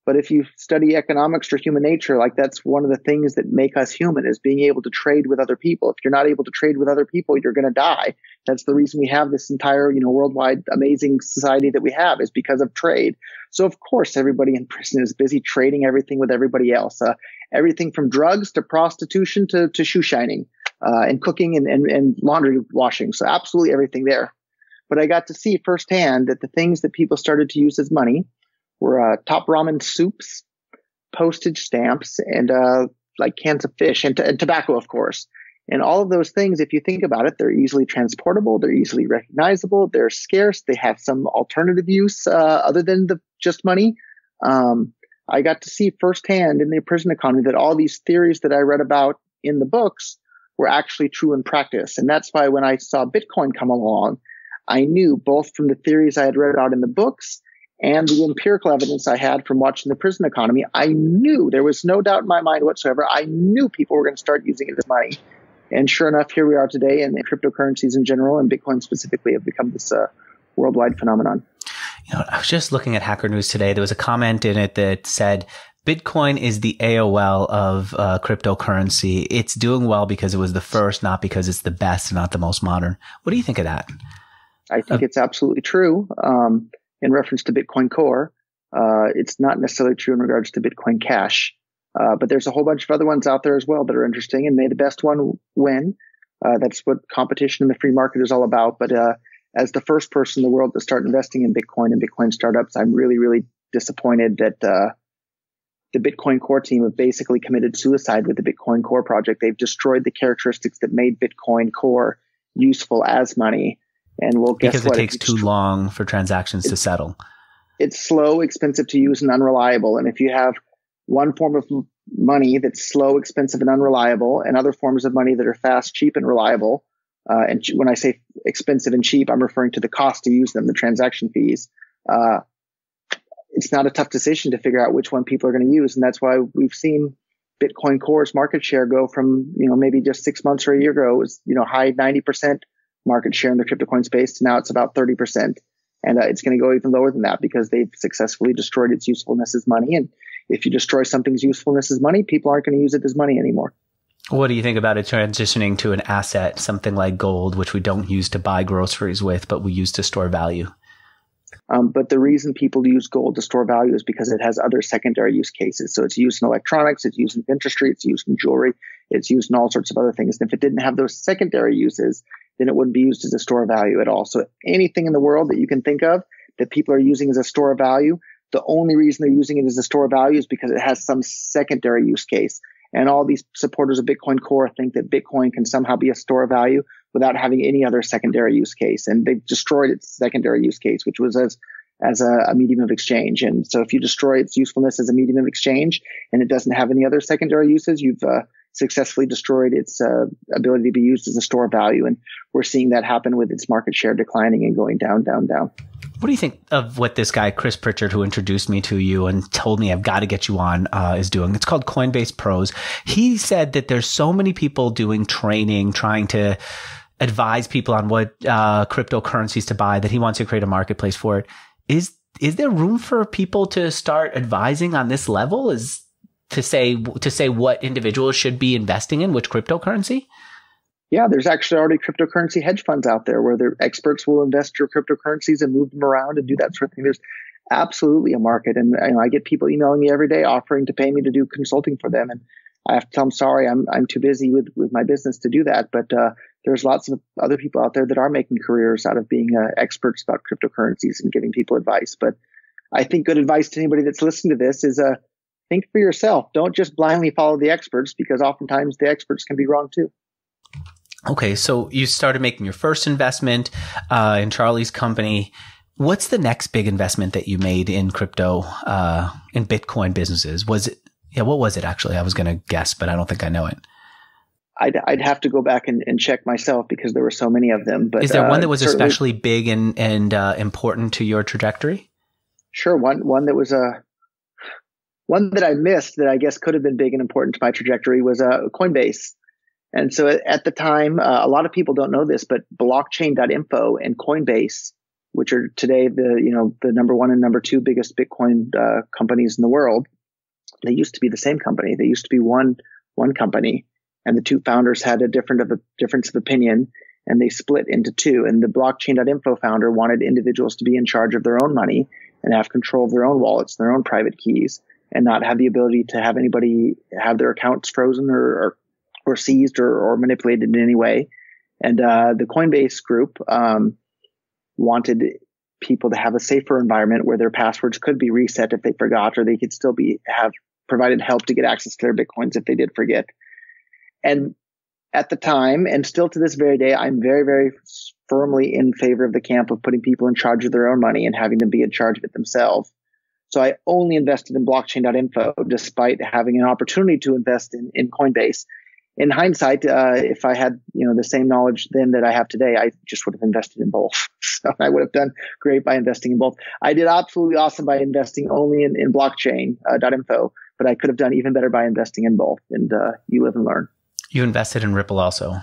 But if you study economics or human nature, that's one of the things that make us human is being able to trade with other people. If you're not able to trade with other people, you're going to die. That's the reason we have this entire, worldwide amazing society that we have is because of trade. So of course, everybody in prison is busy trading everything with everybody else. Everything from drugs to prostitution to shoe shining, and cooking and laundry washing. So absolutely everything there. But I got to see firsthand that the things that people started to use as money were top ramen soups, postage stamps, and cans of fish and tobacco, of course. And all of those things, if you think about it, they're easily transportable, they're easily recognizable, they're scarce, they have some alternative use other than just money. I got to see firsthand in the prison economy that all these theories that I read about in the books were actually true in practice. And that's why when I saw Bitcoin come along, I knew both from the theories I had read out in the books and the empirical evidence I had from watching the prison economy, I knew there was no doubt in my mind whatsoever. I knew people were going to start using it as money. And sure enough, here we are today, and cryptocurrencies in general and Bitcoin specifically have become this worldwide phenomenon. I was just looking at Hacker News today. There was a comment in it that said, Bitcoin is the AOL of cryptocurrency. It's doing well because it was the first, not because it's the best, not the most modern. What do you think of that? I think it's absolutely true. In reference to Bitcoin Core, it's not necessarily true in regards to Bitcoin Cash. But there's a whole bunch of other ones out there as well that are interesting, and may the best one win. That's what competition in the free market is all about. But as the first person in the world to start investing in Bitcoin and Bitcoin startups, I'm really, really disappointed that the Bitcoin Core team have basically committed suicide with the Bitcoin Core project. They've destroyed the characteristics that made Bitcoin Core useful as money. And well, guess what? Because it takes too long for transactions to settle. It's slow, expensive to use, and unreliable. And if you have one form of money that's slow, expensive, and unreliable, and other forms of money that are fast, cheap, and reliable. And when I say expensive and cheap, I'm referring to the cost to use them, the transaction fees. It's not a tough decision to figure out which one people are going to use. And that's why we've seen Bitcoin Core's market share go from, maybe just 6 months or a year ago, it was, high 90% market share in the crypto coin space to now it's about 30%. And it's going to go even lower than that because they've successfully destroyed its usefulness as money. And if you destroy something's usefulness as money, people aren't going to use it as money anymore. What do you think about it transitioning to an asset, something like gold, which we don't use to buy groceries with, but we use to store value? But the reason people use gold to store value is because it has other secondary use cases. So it's used in electronics, it's used in dentistry, it's used in jewelry, it's used in all sorts of other things. And if it didn't have those secondary uses, then it wouldn't be used as a store of value at all. So anything in the world that you can think of that people are using as a store of value, the only reason they're using it as a store of value is because it has some secondary use case. And all these supporters of Bitcoin Core think that Bitcoin can somehow be a store of value without having any other secondary use case. And they've destroyed its secondary use case, which was as a medium of exchange. And so if you destroy its usefulness as a medium of exchange and it doesn't have any other secondary uses, you've successfully destroyed its ability to be used as a store of value. And we're seeing that happen with its market share declining and going down, down, down. What do you think of what this guy, Chris Pritchard, who introduced me to you and told me I've got to get you on, is doing? It's called Coinbased Pros. He said that there's so many people doing training, trying to advise people on what cryptocurrencies to buy, that he wants to create a marketplace for it. Is there room for people to start advising on this level? Is to say what individuals should be investing in, which cryptocurrency? Yeah, there's actually already cryptocurrency hedge funds out there where their experts will invest your cryptocurrencies and move them around and do that sort of thing. There's absolutely a market. And I get people emailing me every day offering to pay me to do consulting for them. And I have to tell them, sorry, I'm too busy with my business to do that. But there's lots of other people out there that are making careers out of being experts about cryptocurrencies and giving people advice. But I think good advice to anybody that's listening to this is think for yourself. Don't just blindly follow the experts, because oftentimes the experts can be wrong too. Okay, so you started making your first investment in Charlie's company. What's the next big investment that you made in crypto, in Bitcoin businesses? Was it? Yeah, what was it actually? I was going to guess, but I don't think I know it. I'd have to go back and check myself because there were so many of them. But is there one that was especially big and important to your trajectory? Sure, one that was one that I missed that I guess could have been big and important to my trajectory was Coinbase. And so at the time, a lot of people don't know this, but blockchain.info and Coinbase, which are today the number one and number two biggest Bitcoin companies in the world, they used to be the same company. They used to be one company, and the two founders had a difference of opinion, and they split into two. And the blockchain.info founder wanted individuals to be in charge of their own money and have control of their own wallets, their own private keys, and not have the ability to have anybody have their accounts frozen or seized or manipulated in any way. And the Coinbase group wanted people to have a safer environment where their passwords could be reset if they forgot, or they could still have provided help to get access to their Bitcoins if they did forget. And at the time, and still to this very day, I'm very, very firmly in favor of the camp of putting people in charge of their own money and having them be in charge of it themselves. So I only invested in blockchain.info despite having an opportunity to invest in Coinbase. In hindsight, if I had, the same knowledge then that I have today, I just would have invested in both. So I would have done great by investing in both. I did absolutely awesome by investing only in blockchain.info, but I could have done even better by investing in both. And you live and learn. You invested in Ripple also.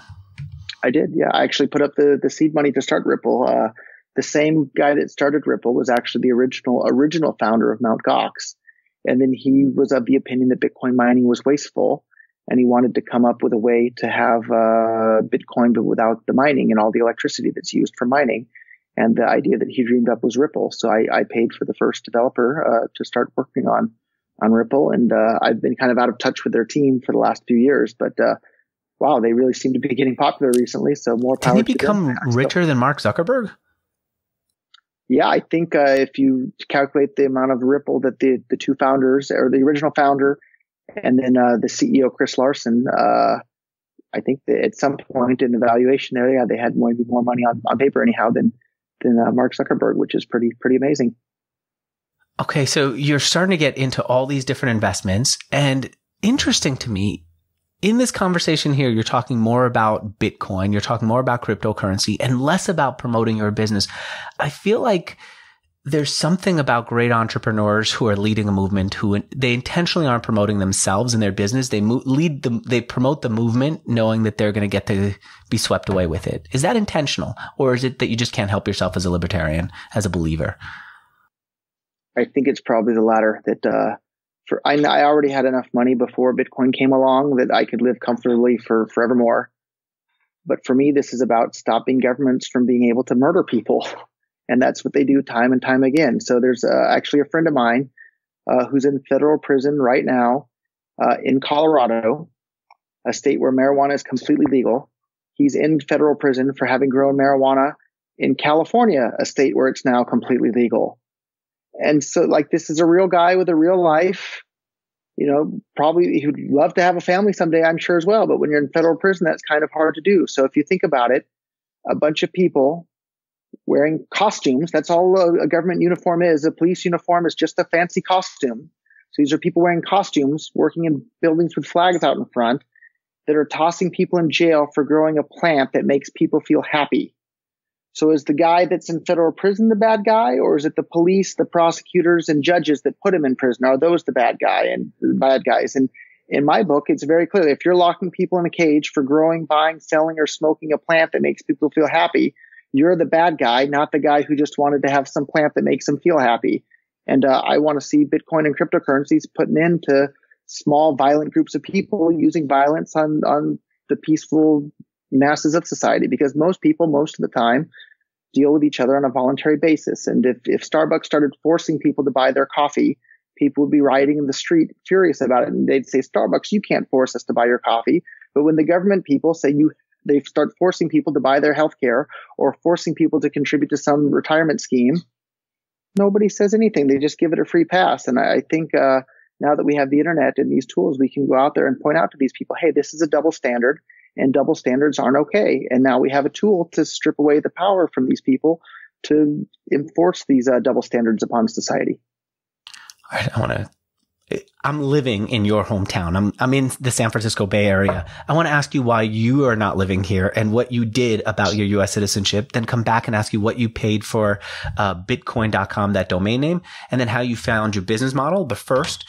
I did. Yeah. I actually put up the seed money to start Ripple. The same guy that started Ripple was actually the original founder of Mt. Gox. And then he was of the opinion that Bitcoin mining was wasteful. And he wanted to come up with a way to have Bitcoin, but without the mining and all the electricity that's used for mining. And the idea that he dreamed up was Ripple. So I paid for the first developer to start working on Ripple. And I've been kind of out of touch with their team for the last few years. But wow, they really seem to be getting popular recently. So more power to them. Did he become richer than Mark Zuckerberg? Yeah, I think if you calculate the amount of Ripple that the two founders, or the original founder, and then the CEO, Chris Larson, I think that at some point in the valuation area, they had more money on paper anyhow than Mark Zuckerberg, which is pretty amazing. Okay, so you're starting to get into all these different investments, and interesting to me. In this conversation here, you're talking more about Bitcoin, you're talking more about cryptocurrency and less about promoting your business. I feel like there's something about great entrepreneurs who are leading a movement who they intentionally aren't promoting themselves and their business. They they promote the movement knowing that they're going to get to be swept away with it. Is that intentional, or is it that you just can't help yourself as a libertarian, as a believer? I think it's probably the latter, that I already had enough money before Bitcoin came along that I could live comfortably for forevermore. But for me, this is about stopping governments from being able to murder people. And that's what they do time and time again. So there's actually a friend of mine who's in federal prison right now in Colorado, a state where marijuana is completely legal. He's in federal prison for having grown marijuana in California, a state where it's now completely legal. And so, like, this is a real guy with a real life. You know, probably he would love to have a family someday, I'm sure, as well. But when you're in federal prison, that's kind of hard to do. So if you think about it, a bunch of people wearing costumes, that's all a government uniform is. A police uniform is just a fancy costume. So these are people wearing costumes, working in buildings with flags out in front, that are tossing people in jail for growing a plant that makes people feel happy. So is the guy that's in federal prison the bad guy, or is it the police, the prosecutors, and judges that put him in prison? Are those the bad guys? And in my book, it's very clear. If you're locking people in a cage for growing, buying, selling, or smoking a plant that makes people feel happy, you're the bad guy, not the guy who just wanted to have some plant that makes them feel happy. And I want to see Bitcoin and cryptocurrencies put an end to small, violent groups of people using violence on the peaceful masses of society, because most people, most of the time, deal with each other on a voluntary basis. And if Starbucks started forcing people to buy their coffee, people would be rioting in the street furious about it. And they'd say, Starbucks, you can't force us to buy your coffee. But when the government people say they start forcing people to buy their health care or forcing people to contribute to some retirement scheme, nobody says anything. They just give it a free pass. And I think now that we have the internet and these tools, we can go out there and point out to these people, hey, this is a double standard. And double standards aren't okay. And now we have a tool to strip away the power from these people to enforce these double standards upon society. I'm living in your hometown. I'm in the San Francisco Bay Area. I want to ask you why you are not living here and what you did about your U.S. citizenship, then come back and ask you what you paid for Bitcoin.com, that domain name, and then how you found your business model. But first,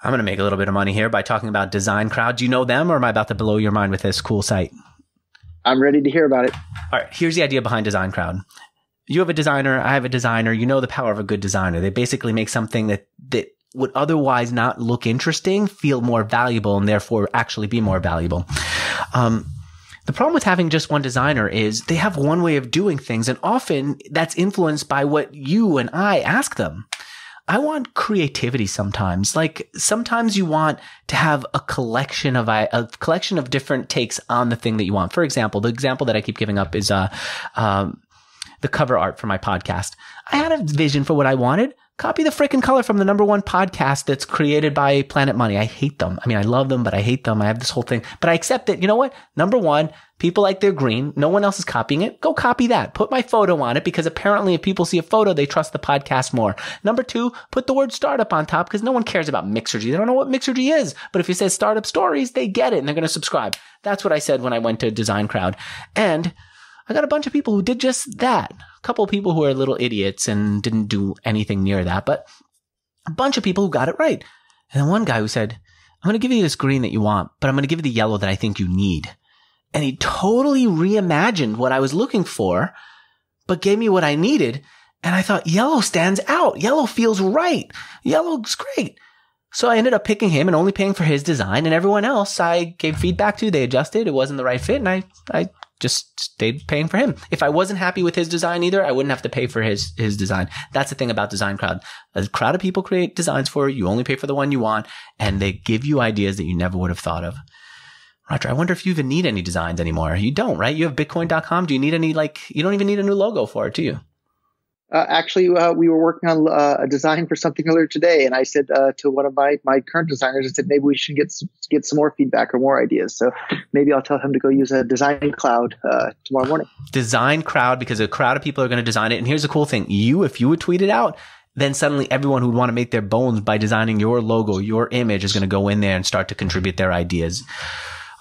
I'm going to make a little bit of money here by talking about DesignCrowd. Do you know them, or am I about to blow your mind with this cool site? I'm ready to hear about it. All right. Here's the idea behind DesignCrowd. You have a designer. I have a designer. You know the power of a good designer. They basically make something that would otherwise not look interesting, feel more valuable, and therefore actually be more valuable. The problem with having just one designer is they have one way of doing things, and often that's influenced by what you and I ask them. I want creativity sometimes. Like sometimes you want to have a collection of different takes on the thing that you want. For example, the example that I keep giving up is the cover art for my podcast. I had a vision for what I wanted. Copy the freaking color from the #1 podcast that's created by Planet Money. I hate them. I mean, I love them, but I hate them. I have this whole thing, but I accept it. You know what? #1, people like their green. No one else is copying it. Go copy that. Put my photo on it, because apparently if people see a photo, they trust the podcast more. #2, put the word startup on top, because no one cares about Mixergy. They don't know what Mixergy is. But if you say startup stories, they get it and they're going to subscribe. That's what I said when I went to DesignCrowd. And I got a bunch of people who did just that. A couple of people who are little idiots and didn't do anything near that, but a bunch of people who got it right. And then one guy who said, I'm going to give you this green that you want, but I'm going to give you the yellow that I think you need. And he totally reimagined what I was looking for, but gave me what I needed. And I thought, yellow stands out. Yellow feels right. Yellow looks great. So I ended up picking him and only paying for his design, and everyone else I gave feedback to. They adjusted. It wasn't the right fit, and I just stayed paying for him. If I wasn't happy with his design either, I wouldn't have to pay for his design. That's the thing about DesignCrowd. A crowd of people create designs for you. You only pay for the one you want, and they give you ideas that you never would have thought of. Roger, I wonder if you even need any designs anymore. You don't, right? You have Bitcoin.com. Do you need any, you don't even need a new logo for it, do you? Actually, we were working on a design for something earlier today, and I said to one of my current designers, I said, maybe we should get some more feedback or more ideas. So maybe I'll tell him to go use a DesignCrowd tomorrow morning. DesignCrowd, because a crowd of people are going to design it. And here's the cool thing. If you would tweet it out, then suddenly everyone who would want to make their bones by designing your logo, your image, is going to go in there and start to contribute their ideas.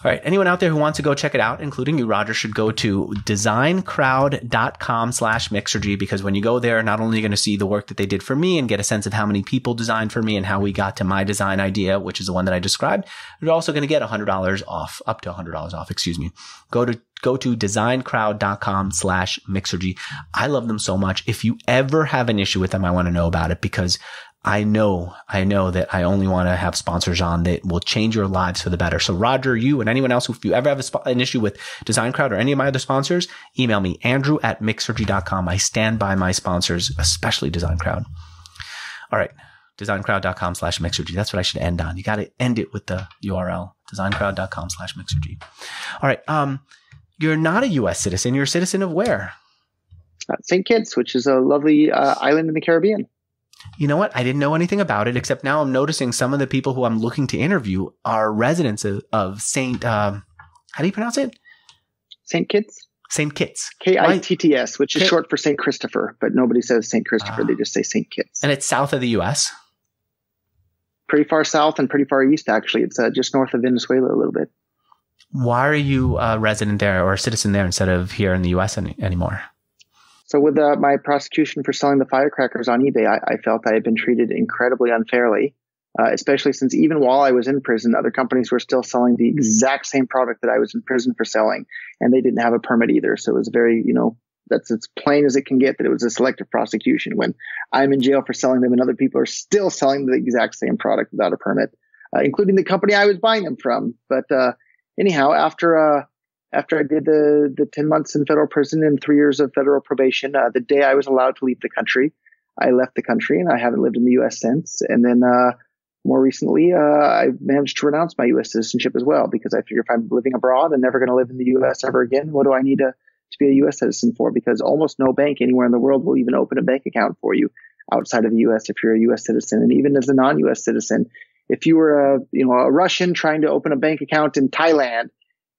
All right. Anyone out there who wants to go check it out, including you, Roger, should go to designcrowd.com/Mixergy, because when you go there, not only are you going to see the work that they did for me and get a sense of how many people designed for me and how we got to my design idea, which is the one that I described, you're also going to get $100 off, up to $100 off, excuse me. Go to designcrowd.com/Mixergy. I love them so much. If you ever have an issue with them, I want to know about it, because I know that I only want to have sponsors on that will change your lives for the better. So Roger, you and anyone else, if you ever have an issue with DesignCrowd or any of my other sponsors, email me, andrew@mixergy.com. I stand by my sponsors, especially DesignCrowd. All right. designcrowd.com/Mixergy. That's what I should end on. You got to end it with the URL, designcrowd.com/Mixergy. All right. You're not a U.S. citizen. You're a citizen of where? St. Kitts, which is a lovely island in the Caribbean. You know what? I didn't know anything about it, except now I'm noticing some of the people who I'm looking to interview are residents of St. How do you pronounce it? St. Kitts? St. Kitts. Kitts, which is short for St. Christopher, but nobody says St. Christopher. They just say St. Kitts. And it's south of the U.S.? Pretty far south and pretty far east, actually. It's just north of Venezuela a little bit. Why are you a resident there or a citizen there instead of here in the U.S. anymore? So with my prosecution for selling the firecrackers on eBay, I felt I had been treated incredibly unfairly, especially since even while I was in prison, other companies were still selling the exact same product that I was in prison for selling, and they didn't have a permit either. So it was very, that's as plain as it can get that it was a selective prosecution when I'm in jail for selling them and other people are still selling the exact same product without a permit, including the company I was buying them from. But anyhow, after I did the 10 months in federal prison and 3 years of federal probation, the day I was allowed to leave the country, I left the country, and I haven't lived in the U.S. since. And then more recently, I managed to renounce my U.S. citizenship as well, because I figure if I'm living abroad and never going to live in the U.S. ever again, what do I need to be a U.S. citizen for? Because almost no bank anywhere in the world will even open a bank account for you outside of the U.S. if you're a U.S. citizen. And even as a non-U.S. citizen, if you were a Russian trying to open a bank account in Thailand,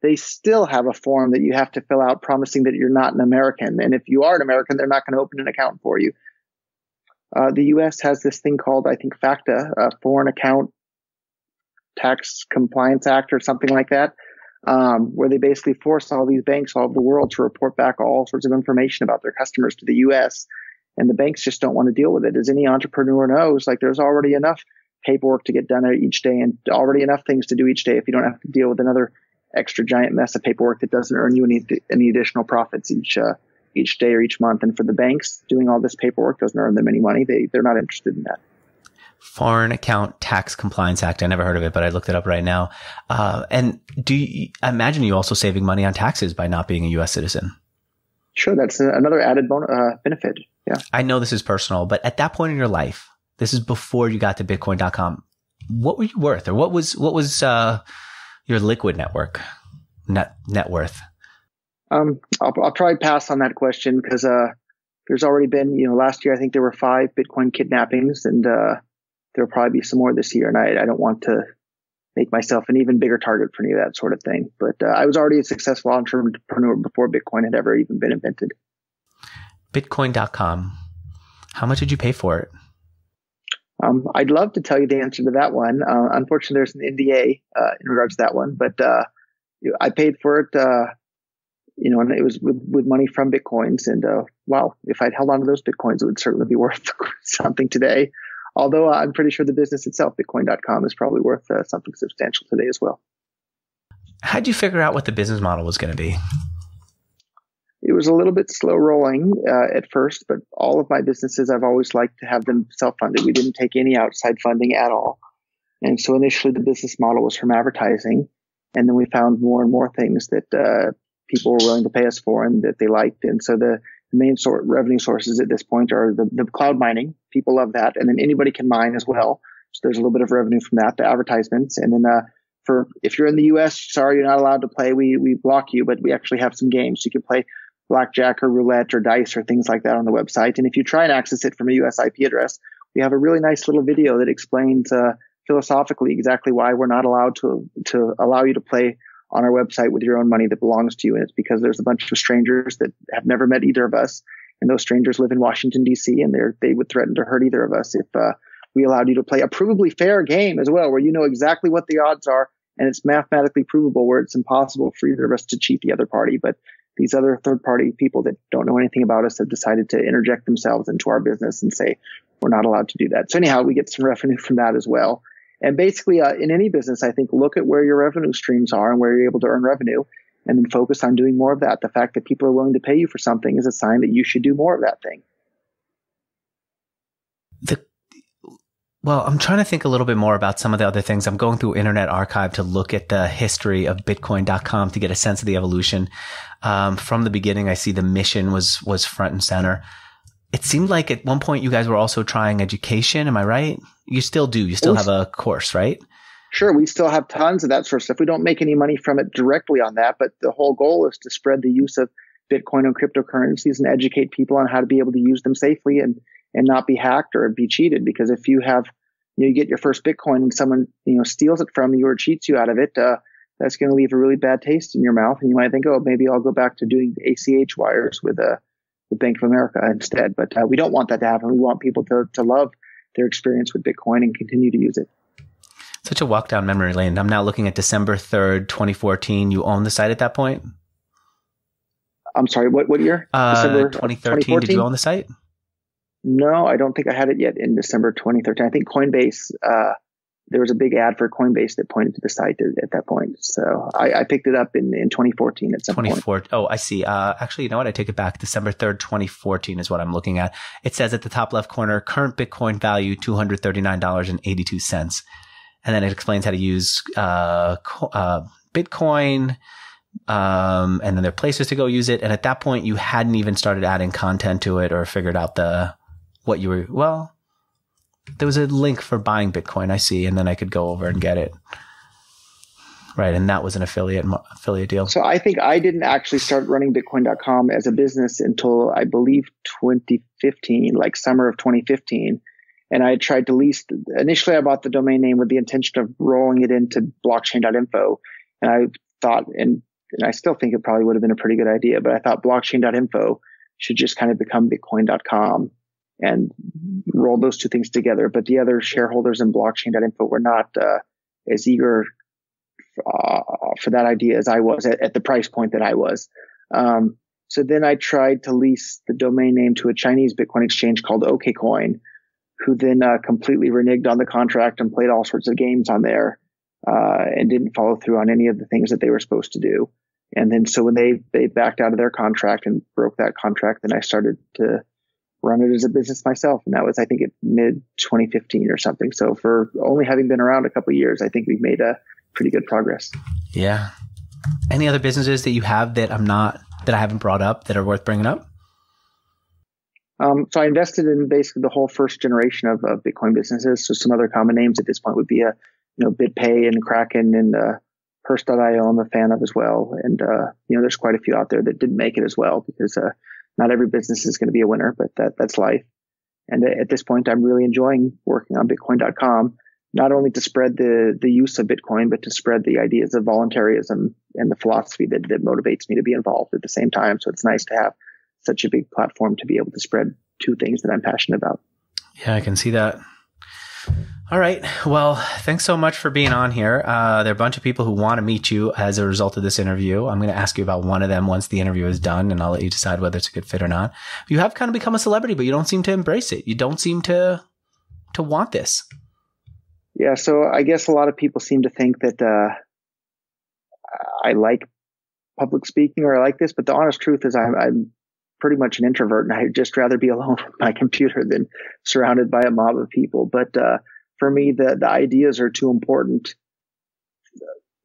they still have a form that you have to fill out promising that you're not an American. And if you are an American, they're not going to open an account for you. The U.S. has this thing called, I think, FACTA, Foreign Account Tax Compliance Act or something like that, where they basically force all these banks all over the world to report back all sorts of information about their customers to the U.S. And the banks just don't want to deal with it. As any entrepreneur knows, there's already enough paperwork to get done each day and already enough things to do each day if you don't have to deal with another extra giant mess of paperwork that doesn't earn you any additional profits each day or each month. And for the banks, doing all this paperwork doesn't earn them any money. They're not interested in that. Foreign Account Tax Compliance Act. I never heard of it, but I looked it up right now. And I imagine you also saving money on taxes by not being a U.S. citizen? Sure. That's another added benefit. Yeah. I know this is personal, but at that point in your life, this is before you got to Bitcoin.com. What were you worth, or what was your liquid net worth? I'll probably pass on that question because there's already been, last year I think there were 5 Bitcoin kidnappings, and there'll probably be some more this year. And I don't want to make myself an even bigger target for any of that sort of thing. But I was already a successful entrepreneur before Bitcoin had ever even been invented. Bitcoin.com. How much did you pay for it? I'd love to tell you the answer to that one. Unfortunately, there's an NDA in regards to that one, but I paid for it, and it was with money from Bitcoins. And wow, if I'd held on to those Bitcoins, it would certainly be worth something today. Although I'm pretty sure the business itself, Bitcoin.com, is probably worth something substantial today as well. How'd you figure out what the business model was going to be? It was a little bit slow rolling at first, but all of my businesses, I've always liked to have them self-funded. We didn't take any outside funding at all. And so initially the business model was from advertising. And then we found more and more things that people were willing to pay us for and that they liked. And so the main revenue sources at this point are the cloud mining. People love that. And then anybody can mine as well. So there's a little bit of revenue from that, the advertisements. And then if you're in the US, sorry, you're not allowed to play. We block you, but we actually have some games. You can play blackjack or roulette or dice or things like that on the website. And if you try and access it from a US IP address, we have a really nice little video that explains philosophically exactly why we're not allowed to allow you to play on our website with your own money that belongs to you. And it's because there's a bunch of strangers that have never met either of us. and those strangers live in Washington, D.C., and they would threaten to hurt either of us if we allowed you to play a provably fair game as well, where you know exactly what the odds are, and it's mathematically provable, where it's impossible for either of us to cheat the other party. But these other third-party people that don't know anything about us have decided to interject themselves into our business and say, we're not allowed to do that. So anyhow, we get some revenue from that as well. And basically, in any business, I think, look at where your revenue streams are and where you're able to earn revenue, and then focus on doing more of that. The fact that people are willing to pay you for something is a sign that you should do more of that thing. Well, I'm trying to think a little bit more about some of the other things. I'm going through Internet Archive to look at the history of Bitcoin.com to get a sense of the evolution. From the beginning, I see the mission was front and center. It seemed like at one point you guys were also trying education. Am I right? You still do. You still have a course, right? Sure. We still have tons of that sort of stuff. We don't make any money from it directly on that, but the whole goal is to spread the use of Bitcoin and cryptocurrencies and educate people on how to be able to use them safely and not be hacked or be cheated. Because if you have, you get your first Bitcoin and someone, steals it from you or cheats you out of it, that's going to leave a really bad taste in your mouth. And you might think, oh, maybe I'll go back to doing ACH wires with Bank of America instead. But we don't want that to happen. We want people to love their experience with Bitcoin and continue to use it. Such a walk down memory lane. I'm now looking at December 3rd, 2014. You own the site at that point? I'm sorry, what year? December 2013. Did you own the site? No, I don't think I had it yet in December 2013. I think Coinbase, there was a big ad for Coinbase that pointed to the site at that point. So I picked it up in 2014 at some point. Oh, I see. Actually, you know what? I take it back. December 3rd, 2014 is what I'm looking at. It says at the top left corner, current Bitcoin value, $239.82. And then it explains how to use Bitcoin, and then there are places to go use it. And at that point, you hadn't even started adding content to it or figured out there was a link for buying Bitcoin, I see, and then I could go over and get it. Right, and that was an affiliate deal. So I think I didn't actually start running Bitcoin.com as a business until, I believe, 2015, like summer of 2015. And I tried to lease. Initially, I bought the domain name with the intention of rolling it into blockchain.info. And I thought, and I still think it probably would have been a pretty good idea, but I thought blockchain.info should just kind of become Bitcoin.com and roll those two things together. But the other shareholders in blockchain.info were not as eager for that idea as I was at the price point that I was. So then I tried to lease the domain name to a Chinese Bitcoin exchange called OKCoin, who then completely reneged on the contract and played all sorts of games on there and didn't follow through on any of the things that they were supposed to do. And then so when they backed out of their contract and broke that contract, then I started to run it as a business myself. And that was, I think, at mid 2015 or something. So for only having been around a couple of years, I think we've made a pretty good progress. Yeah. Any other businesses that you have that I haven't brought up that are worth bringing up? So I invested in basically the whole first generation of Bitcoin businesses. So some other common names at this point would be BitPay and Kraken and Purse.io I'm a fan of as well. And there's quite a few out there that didn't make it as well because not every business is going to be a winner, but that's life. And at this point, I'm really enjoying working on Bitcoin.com, not only to spread the use of Bitcoin, but to spread the ideas of voluntarism and the philosophy that motivates me to be involved at the same time. So it's nice to have such a big platform to be able to spread two things that I'm passionate about. Yeah, I can see that. All right. Well, thanks so much for being on here. There are a bunch of people who want to meet you as a result of this interview. I'm going to ask you about one of them once the interview is done, and I'll let you decide whether it's a good fit or not. You have kind of become a celebrity, but you don't seem to embrace it. You don't seem to want this. Yeah. So I guess a lot of people seem to think that I like public speaking or I like this, but the honest truth is I'm pretty much an introvert, and I'd just rather be alone with my computer than surrounded by a mob of people. But for me, the ideas are too important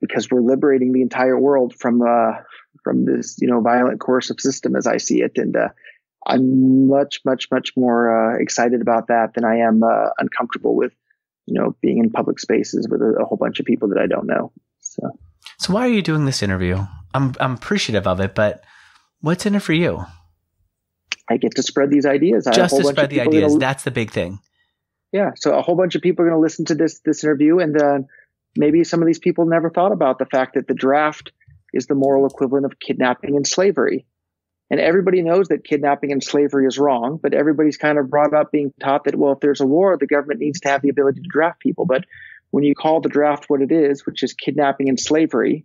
because we're liberating the entire world from this violent coercive system as I see it, and I'm much more excited about that than I am uncomfortable with being in public spaces with a whole bunch of people that I don't know. So why are you doing this interview? I'm appreciative of it, but what's in it for you? I get to spread these ideas. Just to spread the ideas. That's the big thing. Yeah. So a whole bunch of people are going to listen to this interview, and maybe some of these people never thought about the fact that the draft is the moral equivalent of kidnapping and slavery. And everybody knows that kidnapping and slavery is wrong, but everybody's kind of brought up being taught that, well, if there's a war, the government needs to have the ability to draft people. But when you call the draft what it is, which is kidnapping and slavery,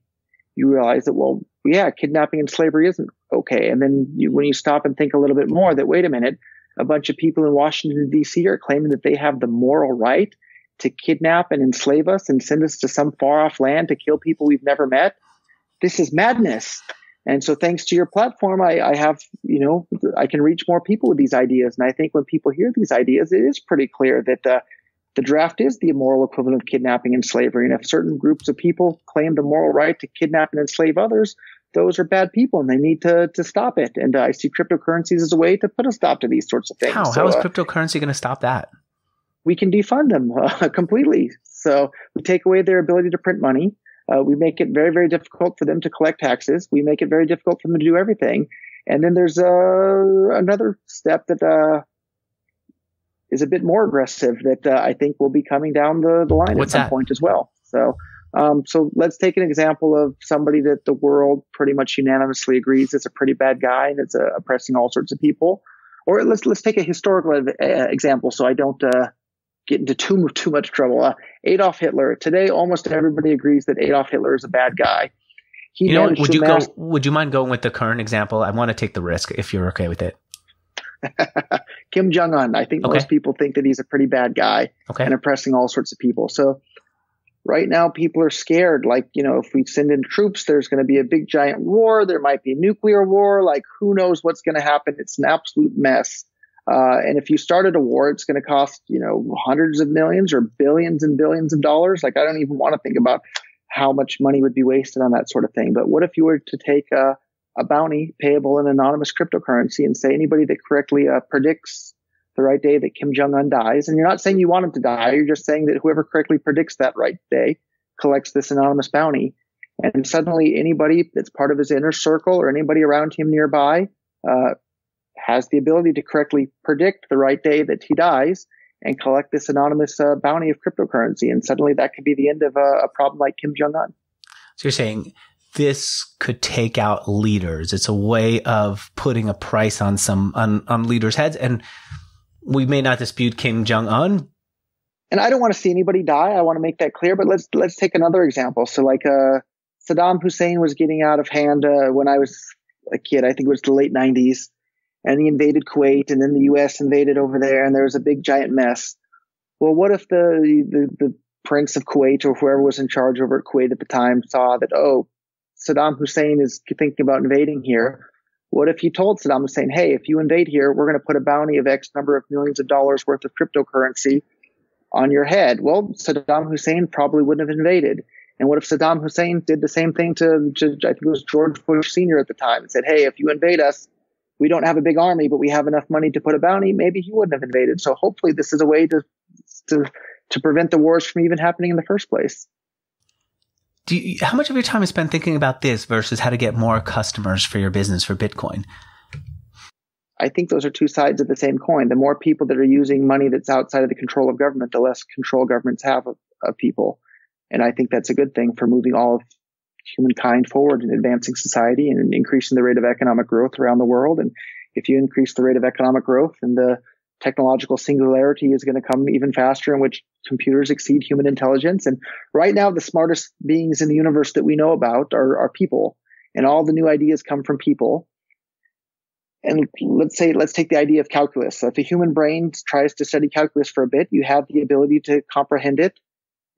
you realize that, well, yeah, kidnapping and slavery isn't okay. And then when you stop and think a little bit more, that, wait a minute, a bunch of people in Washington, D.C. are claiming that they have the moral right to kidnap and enslave us and send us to some far off land to kill people we've never met. This is madness. And so thanks to your platform, I have, I can reach more people with these ideas. And I think when people hear these ideas, it is pretty clear that the draft is the moral equivalent of kidnapping and slavery. And if certain groups of people claim the moral right to kidnap and enslave others, those are bad people and they need to stop it. And I see cryptocurrencies as a way to put a stop to these sorts of things. How is cryptocurrency going to stop that? We can defund them completely. So we take away their ability to print money. We make it very, very difficult for them to collect taxes. We make it very difficult for them to do everything. And then there's another step that is a bit more aggressive that I think will be coming down the line What's at some that? point as well. So let's take an example of somebody that the world pretty much unanimously agrees is a pretty bad guy and it's oppressing all sorts of people. Or let's take a historical example so I don't get into too much trouble. Adolf Hitler. Today, almost everybody agrees that Adolf Hitler is a bad guy. Would you mind going with the current example? I want to take the risk if you're okay with it. Kim Jong-un. I think most people think that he's a pretty bad guy and oppressing all sorts of people. So right now, people are scared. Like, if we send in troops, there's going to be a big giant war. There might be a nuclear war. Like, who knows what's going to happen? It's an absolute mess. And if you started a war, it's going to cost, hundreds of millions or billions and billions of dollars. Like, I don't even want to think about how much money would be wasted on that sort of thing. But what if you were to take a bounty payable in anonymous cryptocurrency and say anybody that correctly predicts the right day that Kim Jong-un dies, and you're not saying you want him to die, you're just saying that whoever correctly predicts that right day collects this anonymous bounty. And suddenly anybody that's part of his inner circle or anybody around him nearby has the ability to correctly predict the right day that he dies and collect this anonymous bounty of cryptocurrency. And suddenly that could be the end of a problem like Kim Jong-un. So you're saying this could take out leaders. It's a way of putting a price on on leaders' heads. And we may not dispute Kim Jong-un. And I don't want to see anybody die. I want to make that clear. But let's take another example. So like Saddam Hussein was getting out of hand when I was a kid. I think it was the late 90s. And he invaded Kuwait, and then the U.S. invaded over there, and there was a big giant mess. Well, what if the prince of Kuwait or whoever was in charge over at Kuwait at the time saw that, Saddam Hussein is thinking about invading here? What if you told Saddam Hussein, hey, if you invade here, we're going to put a bounty of X number of millions of dollars worth of cryptocurrency on your head? Well, Saddam Hussein probably wouldn't have invaded. And what if Saddam Hussein did the same thing to I think it was George Bush Sr. at the time and said, hey, if you invade us, we don't have a big army, but we have enough money to put a bounty. Maybe he wouldn't have invaded. So hopefully this is a way to prevent the wars from even happening in the first place. How much of your time is spent thinking about this versus how to get more customers for your business for Bitcoin? I think those are two sides of the same coin. The more people that are using money that's outside of the control of government, the less control governments have of people. And I think that's a good thing for moving all of humankind forward and advancing society and increasing the rate of economic growth around the world. And if you increase the rate of economic growth, then the technological singularity is going to come even faster, in which computers exceed human intelligence. And right now, the smartest beings in the universe that we know about are people, and all the new ideas come from people. And let's take the idea of calculus. So if a human brain tries to study calculus for a bit, you have the ability to comprehend it.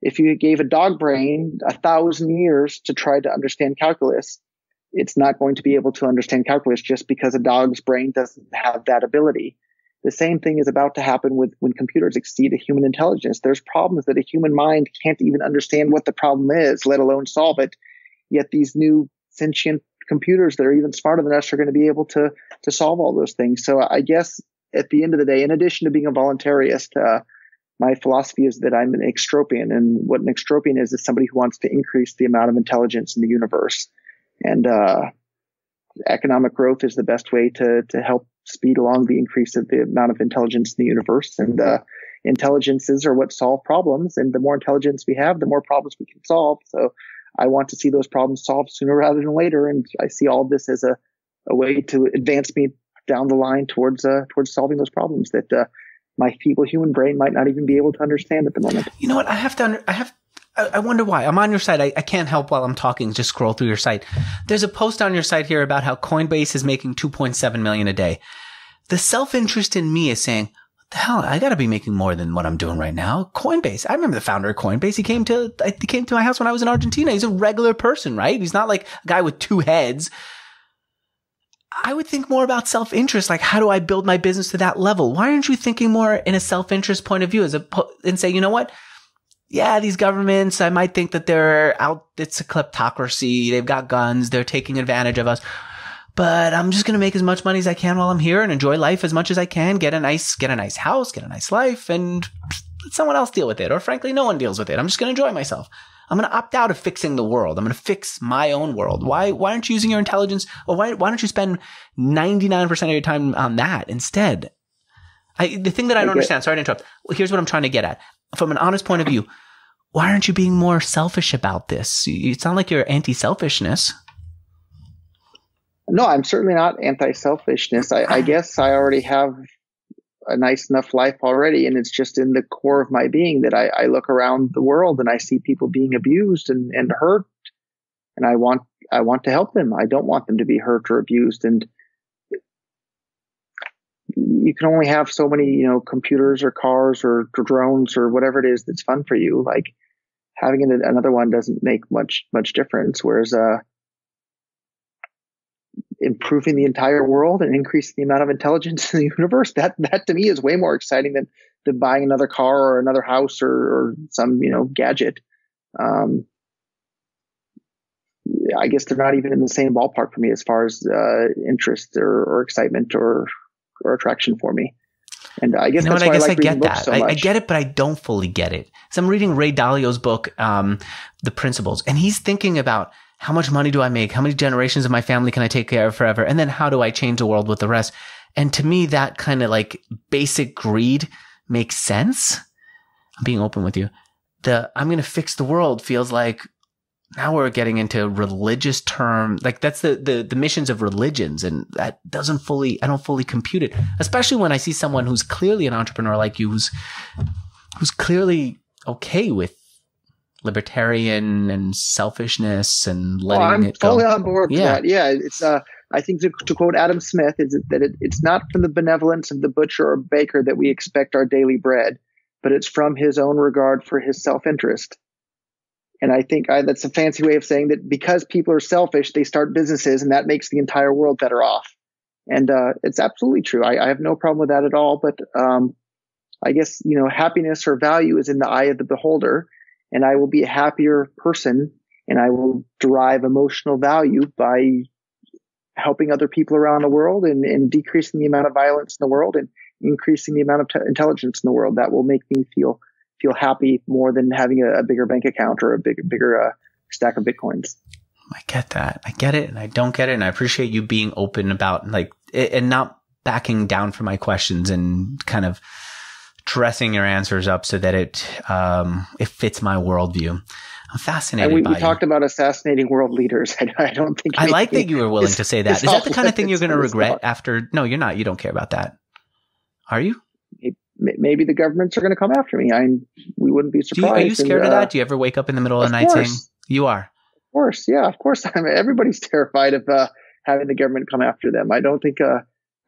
If you gave a dog brain 1,000 years to try to understand calculus, it's not going to be able to understand calculus just because a dog's brain doesn't have that ability. The same thing is about to happen when computers exceed a human intelligence. There's problems that a human mind can't even understand what the problem is, let alone solve it. Yet these new sentient computers that are even smarter than us are going to be able to solve all those things. So I guess at the end of the day, in addition to being a voluntarist, my philosophy is that I'm an extropian. And what an extropian is somebody who wants to increase the amount of intelligence in the universe. And economic growth is the best way to help speed along the increase of the amount of intelligence in the universe. And intelligences are what solve problems. And the more intelligence we have, the more problems we can solve. So I want to see those problems solved sooner rather than later. And I see all of this as a a way to advance me down the line towards solving those problems that my feeble human brain might not even be able to understand at the moment. You know what? I wonder why. I'm on your site. I can't help while I'm talking, just scroll through your site. There's a post on your site here about how Coinbase is making 2.7 million a day. The self-interest in me is saying, what the hell? I got to be making more than what I'm doing right now. Coinbase. I remember the founder of Coinbase. He came to my house when I was in Argentina. He's a regular person, right? He's not like a guy with two heads. I would think more about self-interest. Like, how do I build my business to that level? Why aren't you thinking more in a self-interest point of view and say, you know what? Yeah, these governments, I might think that they're out. It's a kleptocracy. They've got guns. They're taking advantage of us. But I'm just going to make as much money as I can while I'm here and enjoy life as much as I can. Get a nice house, get a nice life, and let someone else deal with it. Or frankly, no one deals with it. I'm just going to enjoy myself. I'm going to opt out of fixing the world. I'm going to fix my own world. Why aren't you using your intelligence? Or why don't you spend 99% of your time on that instead? The thing that I don't understand, sorry to interrupt. Well, here's what I'm trying to get at. From an honest point of view, why aren't you being more selfish about this? You sound like you're anti-selfishness. No, I'm certainly not anti-selfishness. I guess I already have a nice enough life already, and it's just in the core of my being that I look around the world and I see people being abused and hurt, and I want to help them. I don't want them to be hurt or abused. And you can only have so many, computers or cars or drones or whatever it is that's fun for you. Like, having another one doesn't make much difference. Whereas improving the entire world and increasing the amount of intelligence in the universe, that to me is way more exciting than buying another car or another house or some gadget. I guess they're not even in the same ballpark for me as far as interest or excitement or attraction for me. And I guess that's why I like reading books so much. I get it, but I don't fully get it. So I'm reading Ray Dalio's book, The Principles, and he's thinking about how much money do I make? How many generations of my family can I take care of forever? And then how do I change the world with the rest? And to me, that kind of like basic greed makes sense. I'm being open with you. I'm going to fix the world feels like now we're getting into religious term. Like that's the missions of religions. And that I don't fully compute it, especially when I see someone who's clearly an entrepreneur like you, who's clearly okay with libertarian and selfishness and letting it go. I'm fully on board with that. Yeah. It's, I think to quote Adam Smith is that it's not from the benevolence of the butcher or baker that we expect our daily bread, but it's from his own regard for his self-interest. And I think that's a fancy way of saying that because people are selfish, they start businesses and that makes the entire world better off. And it's absolutely true. I have no problem with that at all. But I guess, happiness or value is in the eye of the beholder. And I will be a happier person and I will derive emotional value by helping other people around the world and decreasing the amount of violence in the world and increasing the amount of intelligence in the world. That will make me feel happy more than having a bigger bank account or a bigger stack of Bitcoins. I get that. I get it and I don't get it. And I appreciate you being open about like it and not backing down for my questions and kind of dressing your answers up so that it fits my worldview. I'm fascinated and by we talked about assassinating world leaders. I don't think I like that you were willing to say that. Is that the kind of thing you're going to regret after? No, you're not. You don't care about that. Are you? Maybe the governments are going to come after me. We wouldn't be surprised. Are you scared of that? Do you ever wake up in the middle of the night saying you are? Of course. Yeah, of course. Everybody's terrified of having the government come after them. I don't think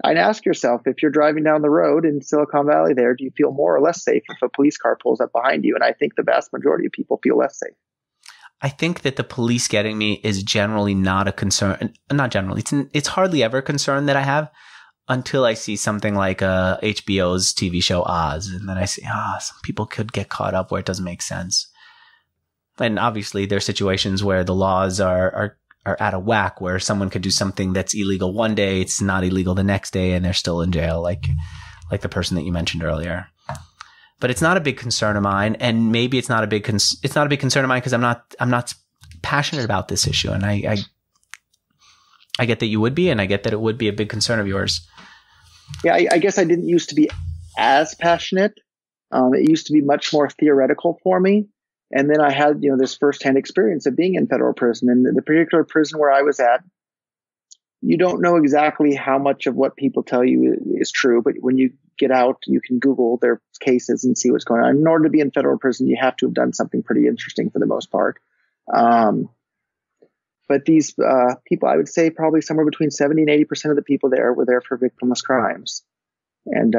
I'd ask yourself, if you're driving down the road in Silicon Valley there, do you feel more or less safe if a police car pulls up behind you? And I think the vast majority of people feel less safe. I think that the police getting me is generally not a concern. Not generally. It's hardly ever a concern that I have until I see something like HBO's TV show Oz. And then I see, some people could get caught up where it doesn't make sense. And obviously there are situations where the laws are out of whack, where someone could do something that's illegal one day, it's not illegal the next day, and they're still in jail, like the person that you mentioned earlier. But it's not a big concern of mine, and maybe it's not a big concern of mine because I'm not passionate about this issue, and I get that you would be, and I get that it would be a big concern of yours. Yeah, I guess I didn't used to be as passionate. It used to be much more theoretical for me. And then I had, this firsthand experience of being in federal prison. And the particular prison where I was at, you don't know exactly how much of what people tell you is true, but when you get out, you can Google their cases and see what's going on. In order to be in federal prison, you have to have done something pretty interesting for the most part. But these people, I would say probably somewhere between 70 and 80% of the people there were there for victimless crimes. And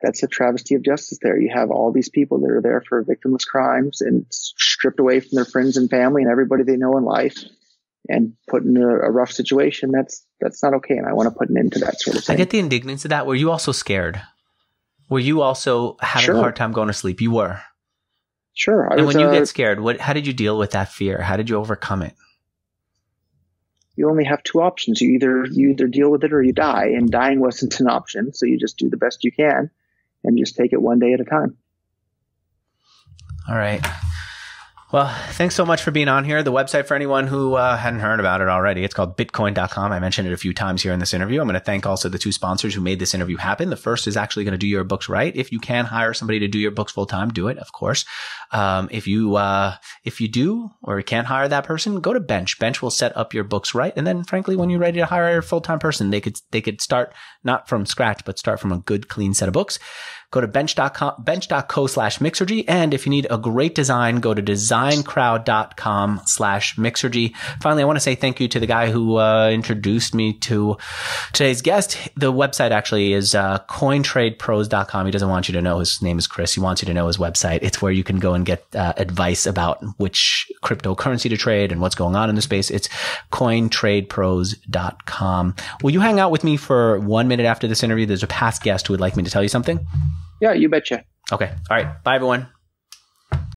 that's a travesty of justice there. You have all these people that are there for victimless crimes and stripped away from their friends and family and everybody they know in life and put in a rough situation. That's not okay. And I want to put an end to that sort of thing. I get the indignance of that. Were you also scared? Were you also having a hard time going to sleep? You were. Sure. And when you get scared, how did you deal with that fear? How did you overcome it? You only have two options. You either deal with it or you die. And dying wasn't an option. So you just do the best you can and just take it one day at a time. All right. Well, thanks so much for being on here. The website, for anyone who hadn't heard about it already, it's called Bitcoin.com. I mentioned it a few times here in this interview. I'm going to thank also the two sponsors who made this interview happen. The first is actually going to do your books right. If you can hire somebody to do your books full time, do it, of course. If you do or you can't hire that person, go to Bench. Bench will set up your books right. And then, frankly, when you're ready to hire a full time person, they could start not from scratch, but start from a good, clean set of books. Go to bench.co/Mixergy. And if you need a great design, go to DesignCrowd.com/Mixergy. Finally, I want to say thank you to the guy who introduced me to today's guest. The website actually is CoinTradePros.com. He doesn't want you to know his name is Chris. He wants you to know his website. It's where you can go and get advice about which cryptocurrency to trade and what's going on in the space. It's CoinTradePros.com. Will you hang out with me for 1 minute after this interview? There's a past guest who would like me to tell you something. Yeah, you betcha. Okay. All right. Bye, everyone.